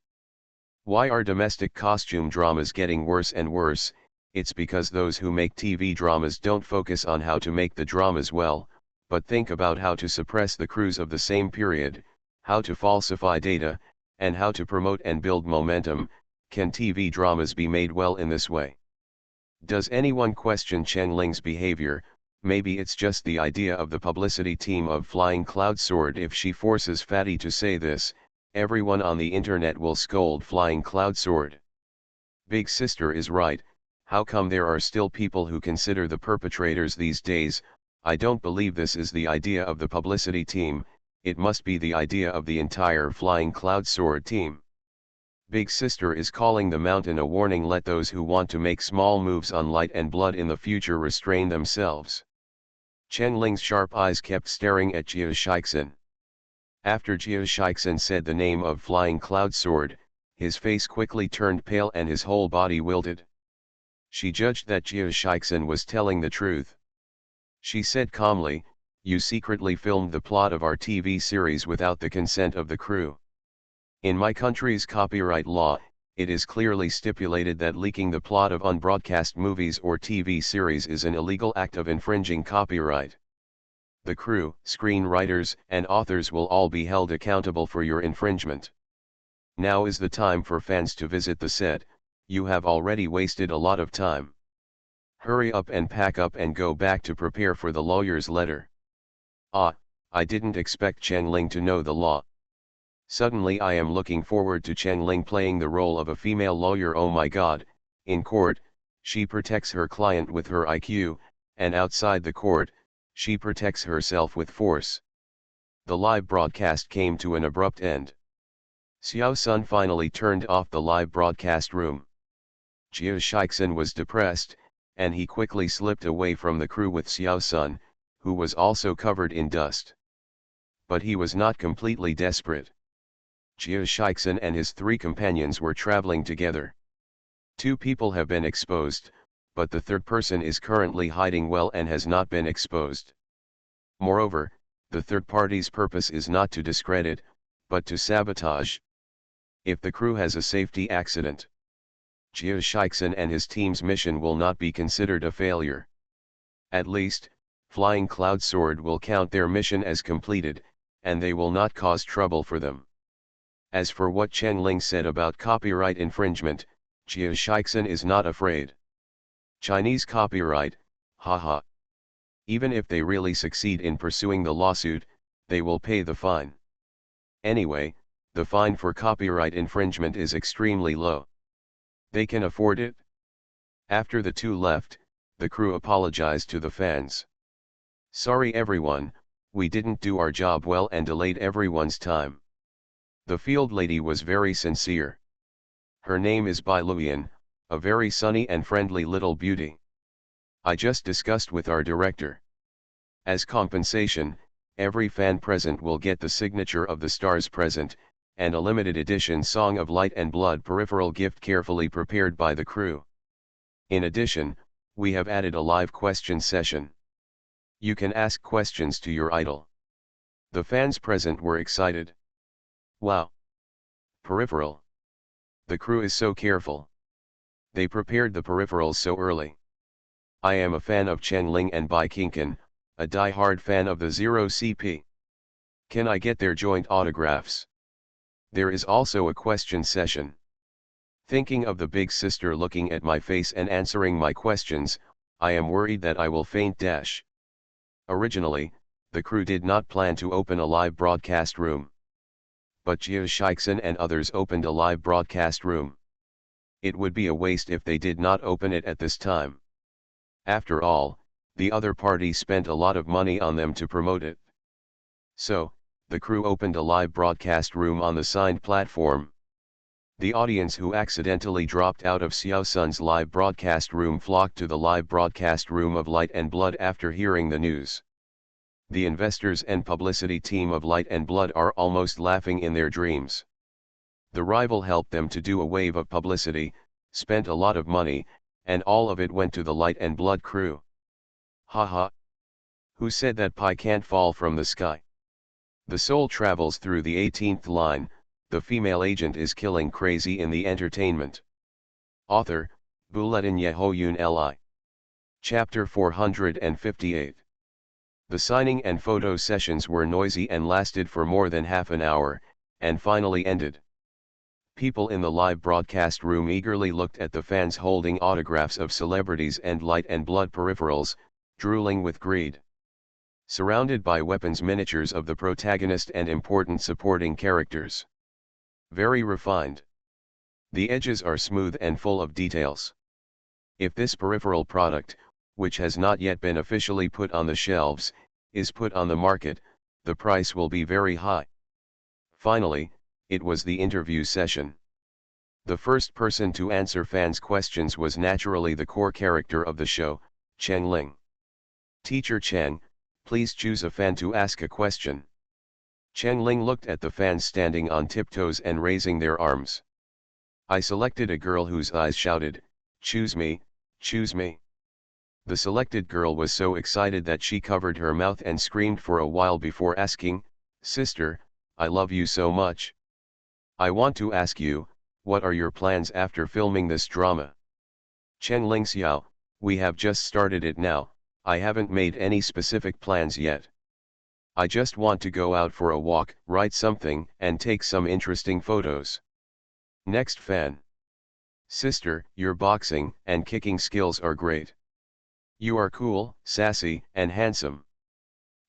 S1: Why are domestic costume dramas getting worse and worse? It's because those who make TV dramas don't focus on how to make the dramas well, but think about how to suppress the crews of the same period, how to falsify data, and how to promote and build momentum. Can TV dramas be made well in this way? Does anyone question Chen Ling's behavior? Maybe it's just the idea of the publicity team of Flying Cloud Sword. If she forces Fatty to say this, everyone on the internet will scold Flying Cloud Sword. Big Sister is right. How come there are still people who consider the perpetrators these days? I don't believe this is the idea of the publicity team, it must be the idea of the entire Flying Cloud Sword team. Big Sister is calling the mountain a warning. Let those who want to make small moves on Light and Blood in the future restrain themselves. Chen Ling's sharp eyes kept staring at Jia Shixin. After Jia Shixin said the name of Flying Cloud Sword, his face quickly turned pale and his whole body wilted. She judged that Jia Shixin was telling the truth. She said calmly, "You secretly filmed the plot of our TV series without the consent of the crew. In my country's copyright law, it is clearly stipulated that leaking the plot of unbroadcast movies or TV series is an illegal act of infringing copyright. The crew, screenwriters, and authors will all be held accountable for your infringement. Now is the time for fans to visit the set. You have already wasted a lot of time. Hurry up and pack up and go back to prepare for the lawyer's letter." Ah, I didn't expect Chen Ling to know the law. Suddenly I am looking forward to Chen Ling playing the role of a female lawyer. Oh my god, in court, she protects her client with her IQ, and outside the court, she protects herself with force. The live broadcast came to an abrupt end. Xiao Sun finally turned off the live broadcast room. Jia Shixin was depressed, and he quickly slipped away from the crew with Xiao Sun, who was also covered in dust. But he was not completely desperate. Jia Shixin and his 3 companions were traveling together. 2 people have been exposed, but the third person is currently hiding well and has not been exposed. Moreover, the third party's purpose is not to discredit, but to sabotage. If the crew has a safety accident, Jia Shixin and his team's mission will not be considered a failure. At least, Flying Cloud Sword will count their mission as completed, and they will not cause trouble for them. As for what Chen Ling said about copyright infringement, Jia Shixin is not afraid. Chinese copyright, haha. Even if they really succeed in pursuing the lawsuit, they will pay the fine. Anyway, the fine for copyright infringement is extremely low. They can afford it. After the 2 left, the crew apologized to the fans. "Sorry everyone, we didn't do our job well and delayed everyone's time." The field lady was very sincere. Her name is Bai Luyan, a very sunny and friendly little beauty. "I just discussed with our director. As compensation, every fan present will get the signature of the stars present, and a limited edition Song of Light and Blood peripheral gift carefully prepared by the crew. In addition, we have added a live question session. You can ask questions to your idol." The fans present were excited. Wow! Peripheral. The crew is so careful. They prepared the peripherals so early. I am a fan of Chen Ling and Bai Qingqin, a die-hard fan of the Zero CP. Can I get their joint autographs? There is also a question session. Thinking of the big sister looking at my face and answering my questions, I am worried that I will faint. Originally, the crew did not plan to open a live broadcast room. But Jia Shixin and others opened a live broadcast room. It would be a waste if they did not open it at this time. After all, the other party spent a lot of money on them to promote it. So, the crew opened a live broadcast room on the signed platform. The audience who accidentally dropped out of Xiao Sun's live broadcast room flocked to the live broadcast room of Light and Blood after hearing the news. The investors and publicity team of Light and Blood are almost laughing in their dreams. The rival helped them to do a wave of publicity, spent a lot of money, and all of it went to the Light and Blood crew. Haha. Who said that pie can't fall from the sky? The soul travels through the 18th line, the female agent is killing crazy in the entertainment. Author, Bulletin Yehoyun Li. Chapter 458. The signing and photo sessions were noisy and lasted for more than half an hour, and finally ended. People in the live broadcast room eagerly looked at the fans holding autographs of celebrities and light and blood peripherals, drooling with greed. Surrounded by weapons miniatures of the protagonist and important supporting characters. Very refined. The edges are smooth and full of details. If this peripheral product, which has not yet been officially put on the shelves, is put on the market, the price will be very high. Finally, it was the interview session. The first person to answer fans' questions was naturally the core character of the show, Cheng Ling. Teacher Cheng, please choose a fan to ask a question. Cheng Ling looked at the fans standing on tiptoes and raising their arms. I selected a girl whose eyes shouted, "Choose me, choose me." The selected girl was so excited that she covered her mouth and screamed for a while before asking, "Sister, I love you so much. I want to ask you, what are your plans after filming this drama?" Cheng Ling Xiao, we have just started it now, I haven't made any specific plans yet. I just want to go out for a walk, write something, and take some interesting photos. Next fan. Sister, your boxing and kicking skills are great. You are cool, sassy, and handsome.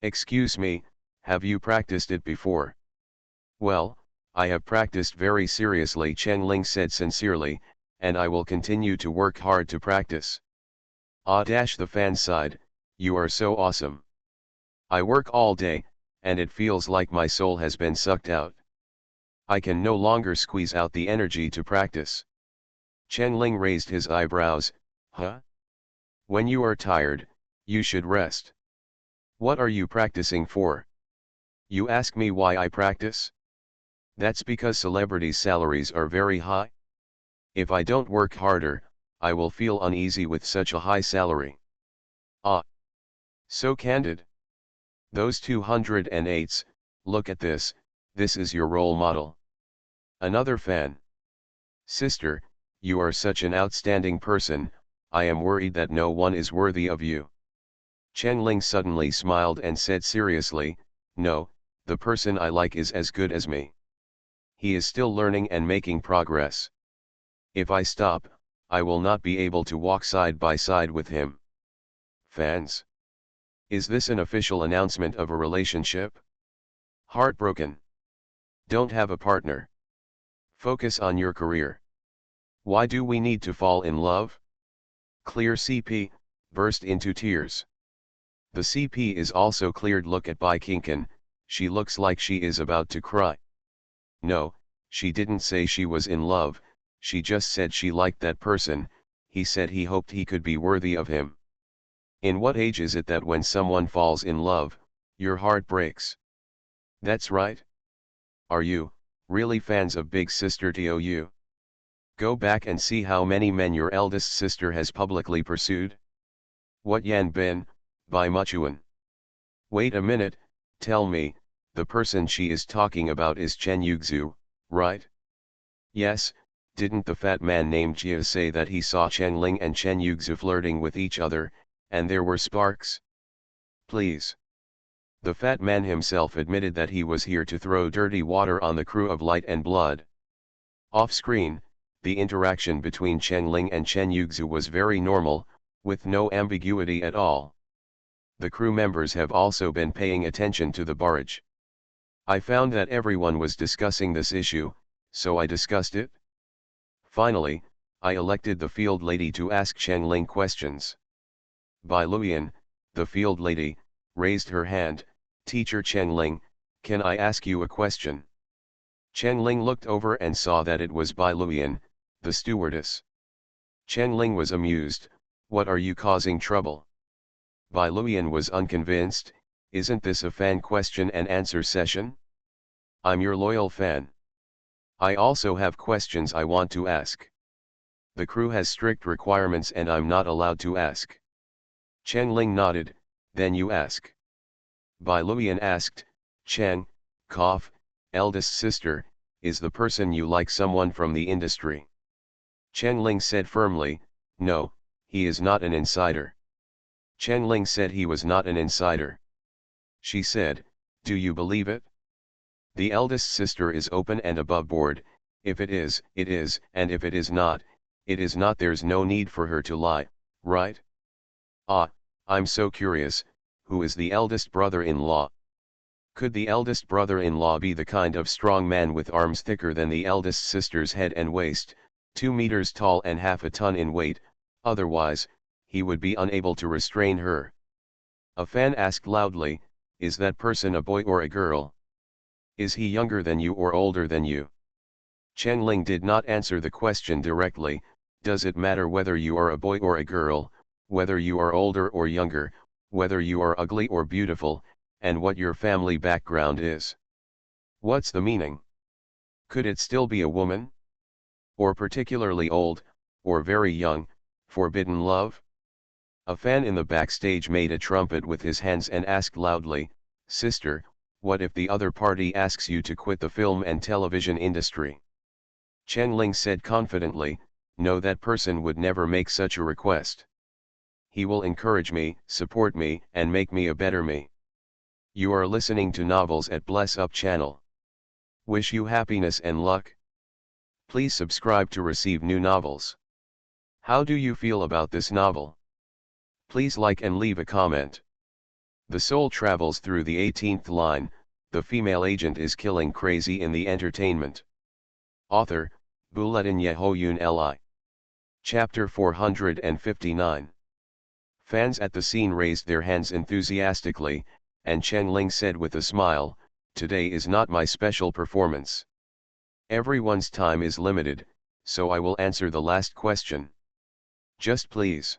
S1: Excuse me, have you practiced it before? Well, I have practiced very seriously, Cheng Ling said sincerely, and I will continue to work hard to practice. The fan sighed, you are so awesome. I work all day, and it feels like my soul has been sucked out. I can no longer squeeze out the energy to practice. Cheng Ling raised his eyebrows, huh? When you are tired, you should rest. What are you practicing for? You ask me why I practice? That's because celebrities' salaries are very high. If I don't work harder, I will feel uneasy with such a high salary. Ah. So candid. Those 208s, look at this, this is your role model. Another fan. Sister, you are such an outstanding person, I am worried that no one is worthy of you. Cheng Ling suddenly smiled and said seriously, no, the person I like is as good as me. He is still learning and making progress. If I stop, I will not be able to walk side by side with him. Fans. Is this an official announcement of a relationship? Heartbroken. Don't have a partner. Focus on your career. Why do we need to fall in love? Clear CP, burst into tears. The CP is also cleared. Look at Bai Kinkan, she looks like she is about to cry. No, she didn't say she was in love, she just said she liked that person, he said he hoped he could be worthy of him. In what age is it that when someone falls in love, your heart breaks? That's right. Are you, really fans of Big Sister TOU? Go back and see how many men your eldest sister has publicly pursued. What Yan Bin, Bai Muchuan. Wait a minute, tell me, the person she is talking about is Chen Yuxu, right? Yes, didn't the fat man named Jia say that he saw Cheng Ling and Chen Yuxu flirting with each other, and there were sparks? Please. The fat man himself admitted that he was here to throw dirty water on the crew of Light and Blood. Off-screen, the interaction between Cheng Ling and Chen Yuxu was very normal, with no ambiguity at all. The crew members have also been paying attention to the barrage. I found that everyone was discussing this issue, so I discussed it. Finally, I elected the field lady to ask Cheng Ling questions. Bai Luyan, the field lady, raised her hand, Teacher Cheng Ling, can I ask you a question? Cheng Ling looked over and saw that it was Bai Luyan, the stewardess. Cheng Ling was amused, what are you causing trouble? Bai Luyan was unconvinced, isn't this a fan question and answer session? I'm your loyal fan. I also have questions I want to ask. The crew has strict requirements and I'm not allowed to ask. Cheng Ling nodded, then you ask. Bai Luyan asked, Cheng, cough, eldest sister, is the person you like someone from the industry? Cheng Ling said firmly, no, he is not an insider. Cheng Ling said he was not an insider. She said, do you believe it? The eldest sister is open and above board, If it is, it is, and if it is not, it is not. There's no need for her to lie, right? Ah, I'm so curious, who is the eldest brother-in-law? Could the eldest brother-in-law be the kind of strong man with arms thicker than the eldest sister's head and waist, 2 meters tall and half a ton in weight? Otherwise, he would be unable to restrain her. A fan asked loudly, is that person a boy or a girl? Is he younger than you or older than you? Chen Ling did not answer the question directly. Does it matter whether you are a boy or a girl, whether you are older or younger, whether you are ugly or beautiful, and what your family background is? What's the meaning? Could it still be a woman? Or particularly old, or very young? Forbidden love? A fan in the backstage made a trumpet with his hands and asked loudly, sister, what if the other party asks you to quit the film and television industry? Chen Ling said confidently, no, that person would never make such a request. He will encourage me, support me, and make me a better me. You are listening to Novels at Bless Up channel. Wish you happiness and luck. Please subscribe to receive new novels. How do you feel about this novel? Please like and leave a comment. The soul travels through the 18th line, the female agent is killing crazy in the entertainment. Author, Buletin Yehoyun Li. Chapter 459. Fans at the scene raised their hands enthusiastically, and Chen Ling said with a smile, today is not my special performance. Everyone's time is limited, so I will answer the last question. Just please.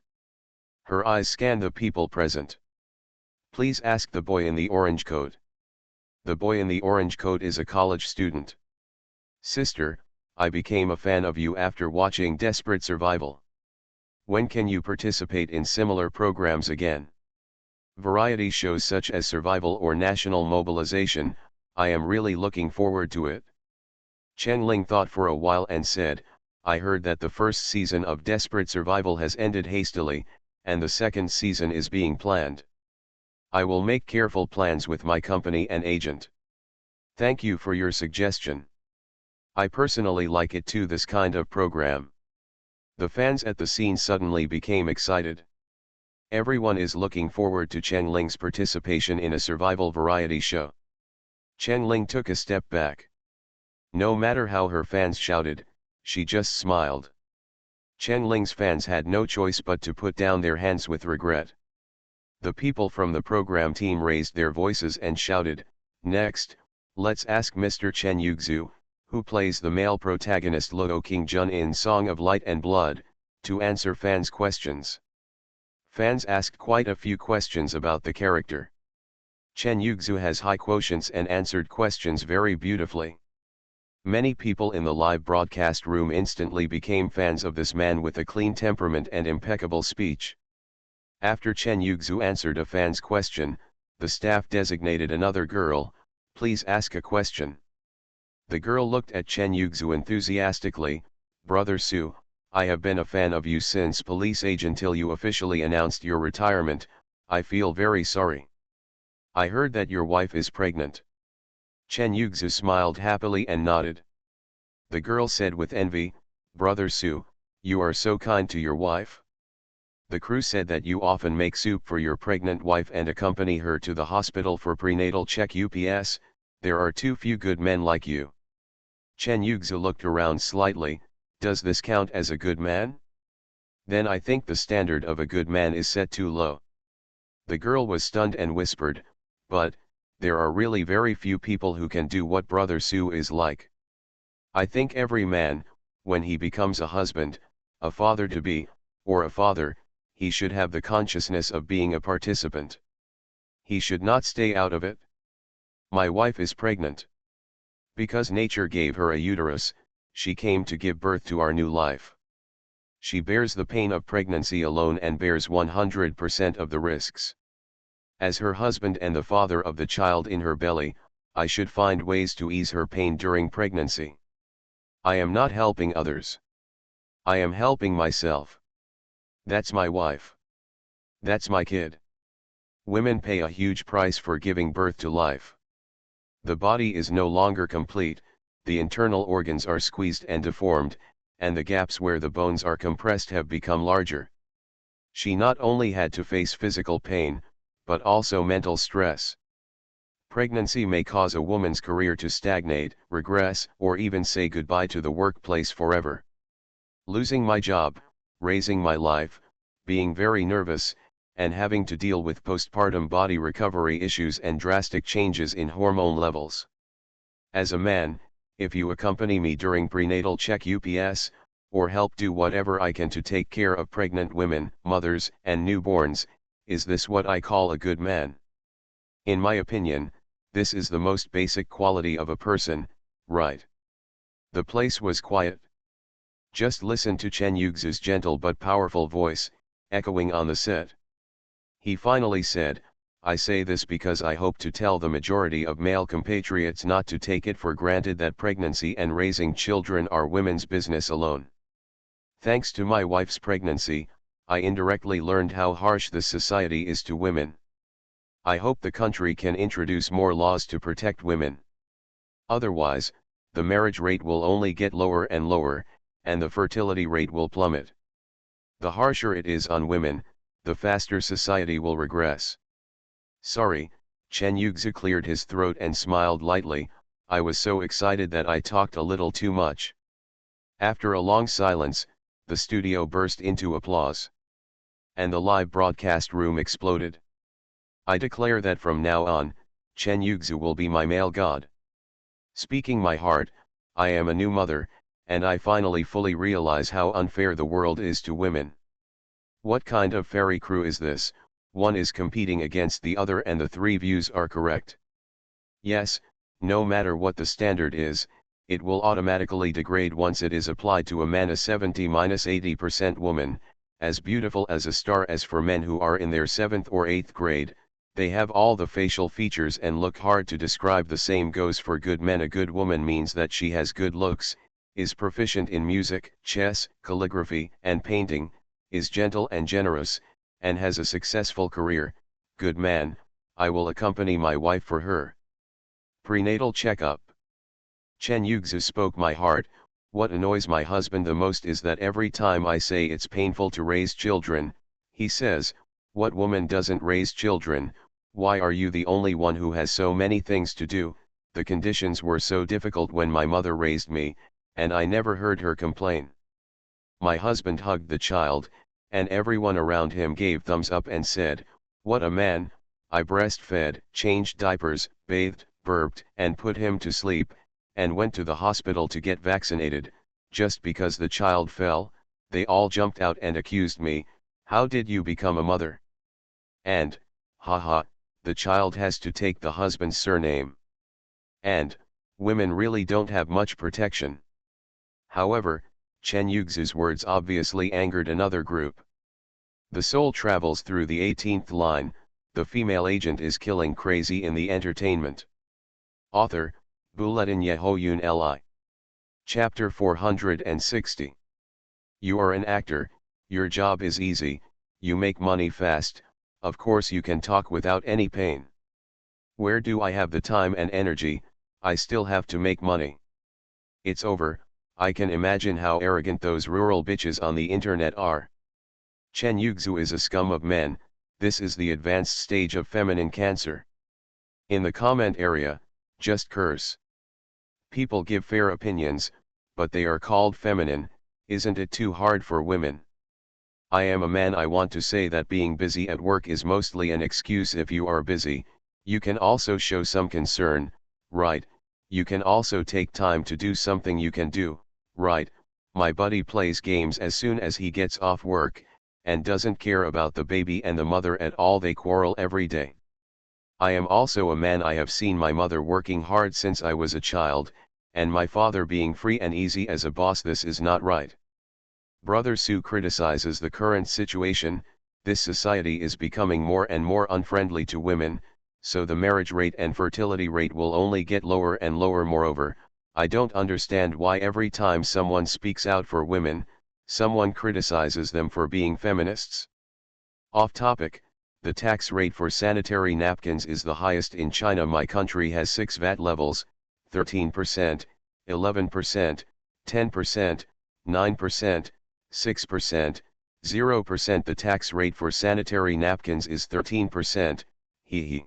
S1: Her eyes scanned the people present. Please ask the boy in the orange coat. The boy in the orange coat is a college student. Sister, I became a fan of you after watching Desperate Survival. When can you participate in similar programs again? Variety shows such as Survival or National Mobilization, I am really looking forward to it. Chen Ling thought for a while and said, I heard that the first season of Desperate Survival has ended hastily, and the second season is being planned. I will make careful plans with my company and agent. Thank you for your suggestion. I personally like it too, this kind of program. The fans at the scene suddenly became excited. Everyone is looking forward to Chen Ling's participation in a survival variety show. Chen Ling took a step back. No matter how her fans shouted, she just smiled. Chen Ling's fans had no choice but to put down their hands with regret. The people from the program team raised their voices and shouted, next, let's ask Mr. Chen Yuxu, who plays the male protagonist Luo Qingjun in Song of Light and Blood, to answer fans' questions. Fans asked quite a few questions about the character. Chen Yuxu has high quotients and answered questions very beautifully. Many people in the live broadcast room instantly became fans of this man with a clean temperament and impeccable speech. After Chen Yuxu answered a fan's question, the staff designated another girl, please ask a question. The girl looked at Chen Yuxu enthusiastically, Brother Su, I have been a fan of you since police age until you officially announced your retirement, I feel very sorry. I heard that your wife is pregnant. Chen Yuxu smiled happily and nodded. The girl said with envy, Brother Su, you are so kind to your wife. The crew said that you often make soup for your pregnant wife and accompany her to the hospital for prenatal check. UPS, there are too few good men like you. Chen Yuxu looked around slightly, does this count as a good man? Then I think the standard of a good man is set too low. The girl was stunned and whispered, but, there are really very few people who can do what Brother Su is like. I think every man, when he becomes a husband, a father-to-be, or a father, he should have the consciousness of being a participant. He should not stay out of it. My wife is pregnant. Because nature gave her a uterus, she came to give birth to our new life. She bears the pain of pregnancy alone and bears 100% of the risks. As her husband and the father of the child in her belly, I should find ways to ease her pain during pregnancy. I am not helping others. I am helping myself. That's my wife. That's my kid. Women pay a huge price for giving birth to life. The body is no longer complete, the internal organs are squeezed and deformed, and the gaps where the bones are compressed have become larger. She not only had to face physical pain, but also mental stress. Pregnancy may cause a woman's career to stagnate, regress, or even say goodbye to the workplace forever. Losing my job, raising my life, being very nervous, and having to deal with postpartum body recovery issues and drastic changes in hormone levels. As a man, if you accompany me during prenatal check UPS, or help do whatever I can to take care of pregnant women, mothers, and newborns, is this what I call a good man? In my opinion, this is the most basic quality of a person, right? The place was quiet. Just listen to Chen Yuxu's gentle but powerful voice, echoing on the set. He finally said, "I say this because I hope to tell the majority of male compatriots not to take it for granted that pregnancy and raising children are women's business alone. Thanks to my wife's pregnancy, I indirectly learned how harsh this society is to women. I hope the country can introduce more laws to protect women. Otherwise, the marriage rate will only get lower and lower, and the fertility rate will plummet. The harsher it is on women, the faster society will regress." Sorry, Chen Yuxu cleared his throat and smiled lightly. I was so excited that I talked a little too much. After a long silence, the studio burst into applause. And the live broadcast room exploded. I declare that from now on, Chen Yuxu will be my male god. Speaking my heart, I am a new mother, and I finally fully realize how unfair the world is to women. What kind of fairy crew is this? One is competing against the other and the three views are correct. Yes, no matter what the standard is, it will automatically degrade once it is applied to a man, a 70-80% woman, as beautiful as a star. As for men who are in their 7th or 8th grade, they have all the facial features and look hard to describe. The same goes for good men. A good woman means that she has good looks, is proficient in music, chess, calligraphy, and painting, is gentle and generous, and has a successful career. Good man, I will accompany my wife for her prenatal checkup. Chen Yuxu spoke my heart. What annoys my husband the most is that every time I say it's painful to raise children, he says, "What woman doesn't raise children? Why are you the only one who has so many things to do?" The conditions were so difficult when my mother raised me, and I never heard her complain. My husband hugged the child, and everyone around him gave thumbs up and said, "What a man." I breastfed, changed diapers, bathed, burped, and put him to sleep, and went to the hospital to get vaccinated. Just because the child fell, they all jumped out and accused me. "How did you become a mother?" And, haha, the child has to take the husband's surname. And, women really don't have much protection. However, Chen Yuxu's words obviously angered another group. The soul travels through the 18th line, the female agent is killing crazy in the entertainment. Author, Buletin Yehoyun Li. Chapter 460. You are an actor, your job is easy, you make money fast, of course you can talk without any pain. Where do I have the time and energy? I still have to make money. It's over. I can imagine how arrogant those rural bitches on the internet are. Chen Yuxu is a scum of men. This is the advanced stage of feminine cancer. In the comment area, just curse. People give fair opinions, but they are called feminine. Isn't it too hard for women? I am a man. I want to say that being busy at work is mostly an excuse. If you are busy, you can also show some concern, right? You can also take time to do something you can do, right? My buddy plays games as soon as he gets off work, and doesn't care about the baby and the mother at all. They quarrel every day. I am also a man. I have seen my mother working hard since I was a child, and my father being free and easy as a boss. This is not right. Brother Sue criticizes the current situation. This society is becoming more and more unfriendly to women, so the marriage rate and fertility rate will only get lower and lower. Moreover, I don't understand why every time someone speaks out for women, someone criticizes them for being feminists. Off topic, the tax rate for sanitary napkins is the highest in China. My country has 6 VAT levels, 13%, 11%, 10%, 9%, 6%, 0%. The tax rate for sanitary napkins is 13%, hee.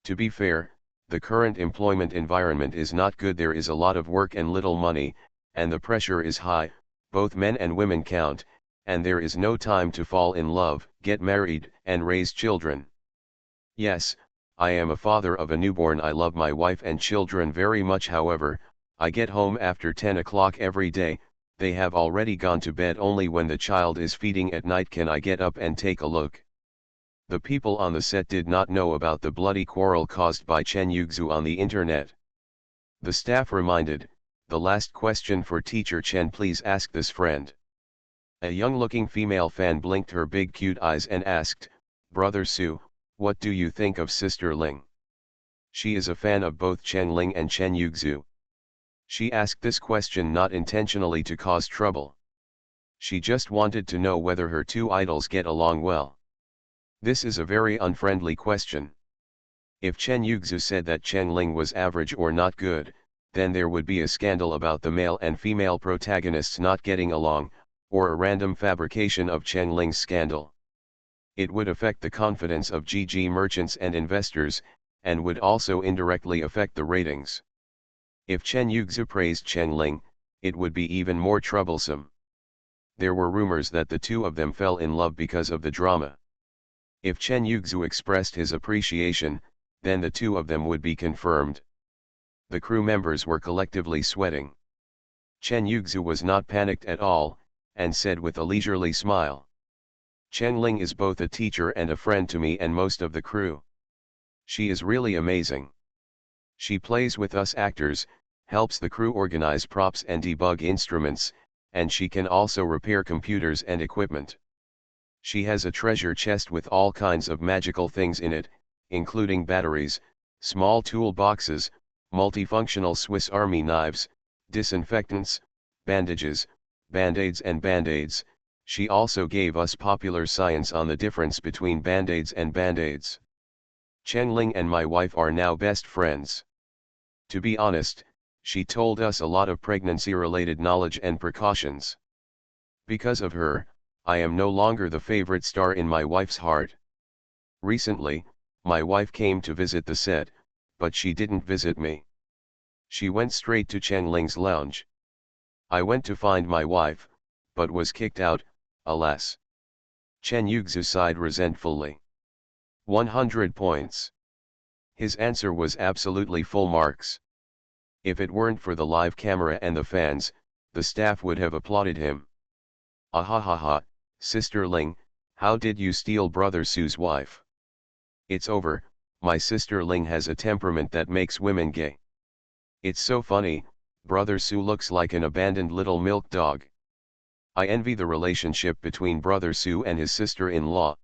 S1: To be fair, the current employment environment is not good. There is a lot of work and little money, and the pressure is high, both men and women count, and there is no time to fall in love, get married, and raise children. Yes, I am a father of a newborn. I love my wife and children very much. However, I get home after 10 o'clock every day. They have already gone to bed. Only when the child is feeding at night can I get up and take a look. The people on the set did not know about the bloody quarrel caused by Chen Yuxu on the internet. The staff reminded, "The last question for teacher Chen, please ask this friend." A young-looking female fan blinked her big cute eyes and asked, "Brother Su, what do you think of Sister Ling?" She is a fan of both Chen Ling and Chen Yuxu. She asked this question not intentionally to cause trouble. She just wanted to know whether her two idols get along well. This is a very unfriendly question. If Chen Yuxu said that Chen Ling was average or not good, then there would be a scandal about the male and female protagonists not getting along, or a random fabrication of Chen Ling's scandal. It would affect the confidence of GG merchants and investors, and would also indirectly affect the ratings. If Chen Yuxu praised Chen Ling, it would be even more troublesome. There were rumors that the two of them fell in love because of the drama. If Chen Yuxu expressed his appreciation, then the two of them would be confirmed. The crew members were collectively sweating. Chen Yuxu was not panicked at all, and said with a leisurely smile, "Chen Ling is both a teacher and a friend to me and most of the crew. She is really amazing. She plays with us actors, helps the crew organize props and debug instruments, and she can also repair computers and equipment. She has a treasure chest with all kinds of magical things in it, including batteries, small tool boxes, multifunctional Swiss Army knives, disinfectants, bandages, band-aids and band-aids. She also gave us popular science on the difference between band-aids and band-aids. Chen Ling and my wife are now best friends. To be honest, she told us a lot of pregnancy-related knowledge and precautions. Because of her, I am no longer the favorite star in my wife's heart. Recently, my wife came to visit the set, but she didn't visit me. She went straight to Chen Ling's lounge. I went to find my wife, but was kicked out, alas." Chen Yuxu sighed resentfully. 100 points. His answer was absolutely full marks. If it weren't for the live camera and the fans, the staff would have applauded him. "Ahahaha, Sister Ling, how did you steal Brother Su's wife?" "It's over, my sister Ling has a temperament that makes women gay. It's so funny, Brother Su looks like an abandoned little milk dog. I envy the relationship between Brother Su and his sister-in-law."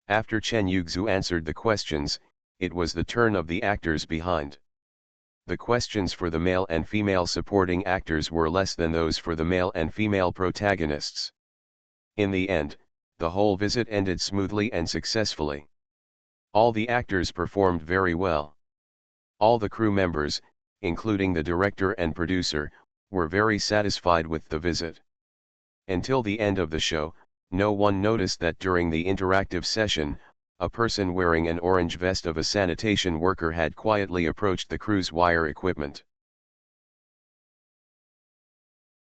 S1: After Chen Yuxu answered the questions, it was the turn of the actors behind. The questions for the male and female supporting actors were less than those for the male and female protagonists. In the end, the whole visit ended smoothly and successfully. All the actors performed very well. All the crew members, including the director and producer, were very satisfied with the visit. Until the end of the show, no one noticed that during the interactive session, a person wearing an orange vest of a sanitation worker had quietly approached the crew's wire equipment.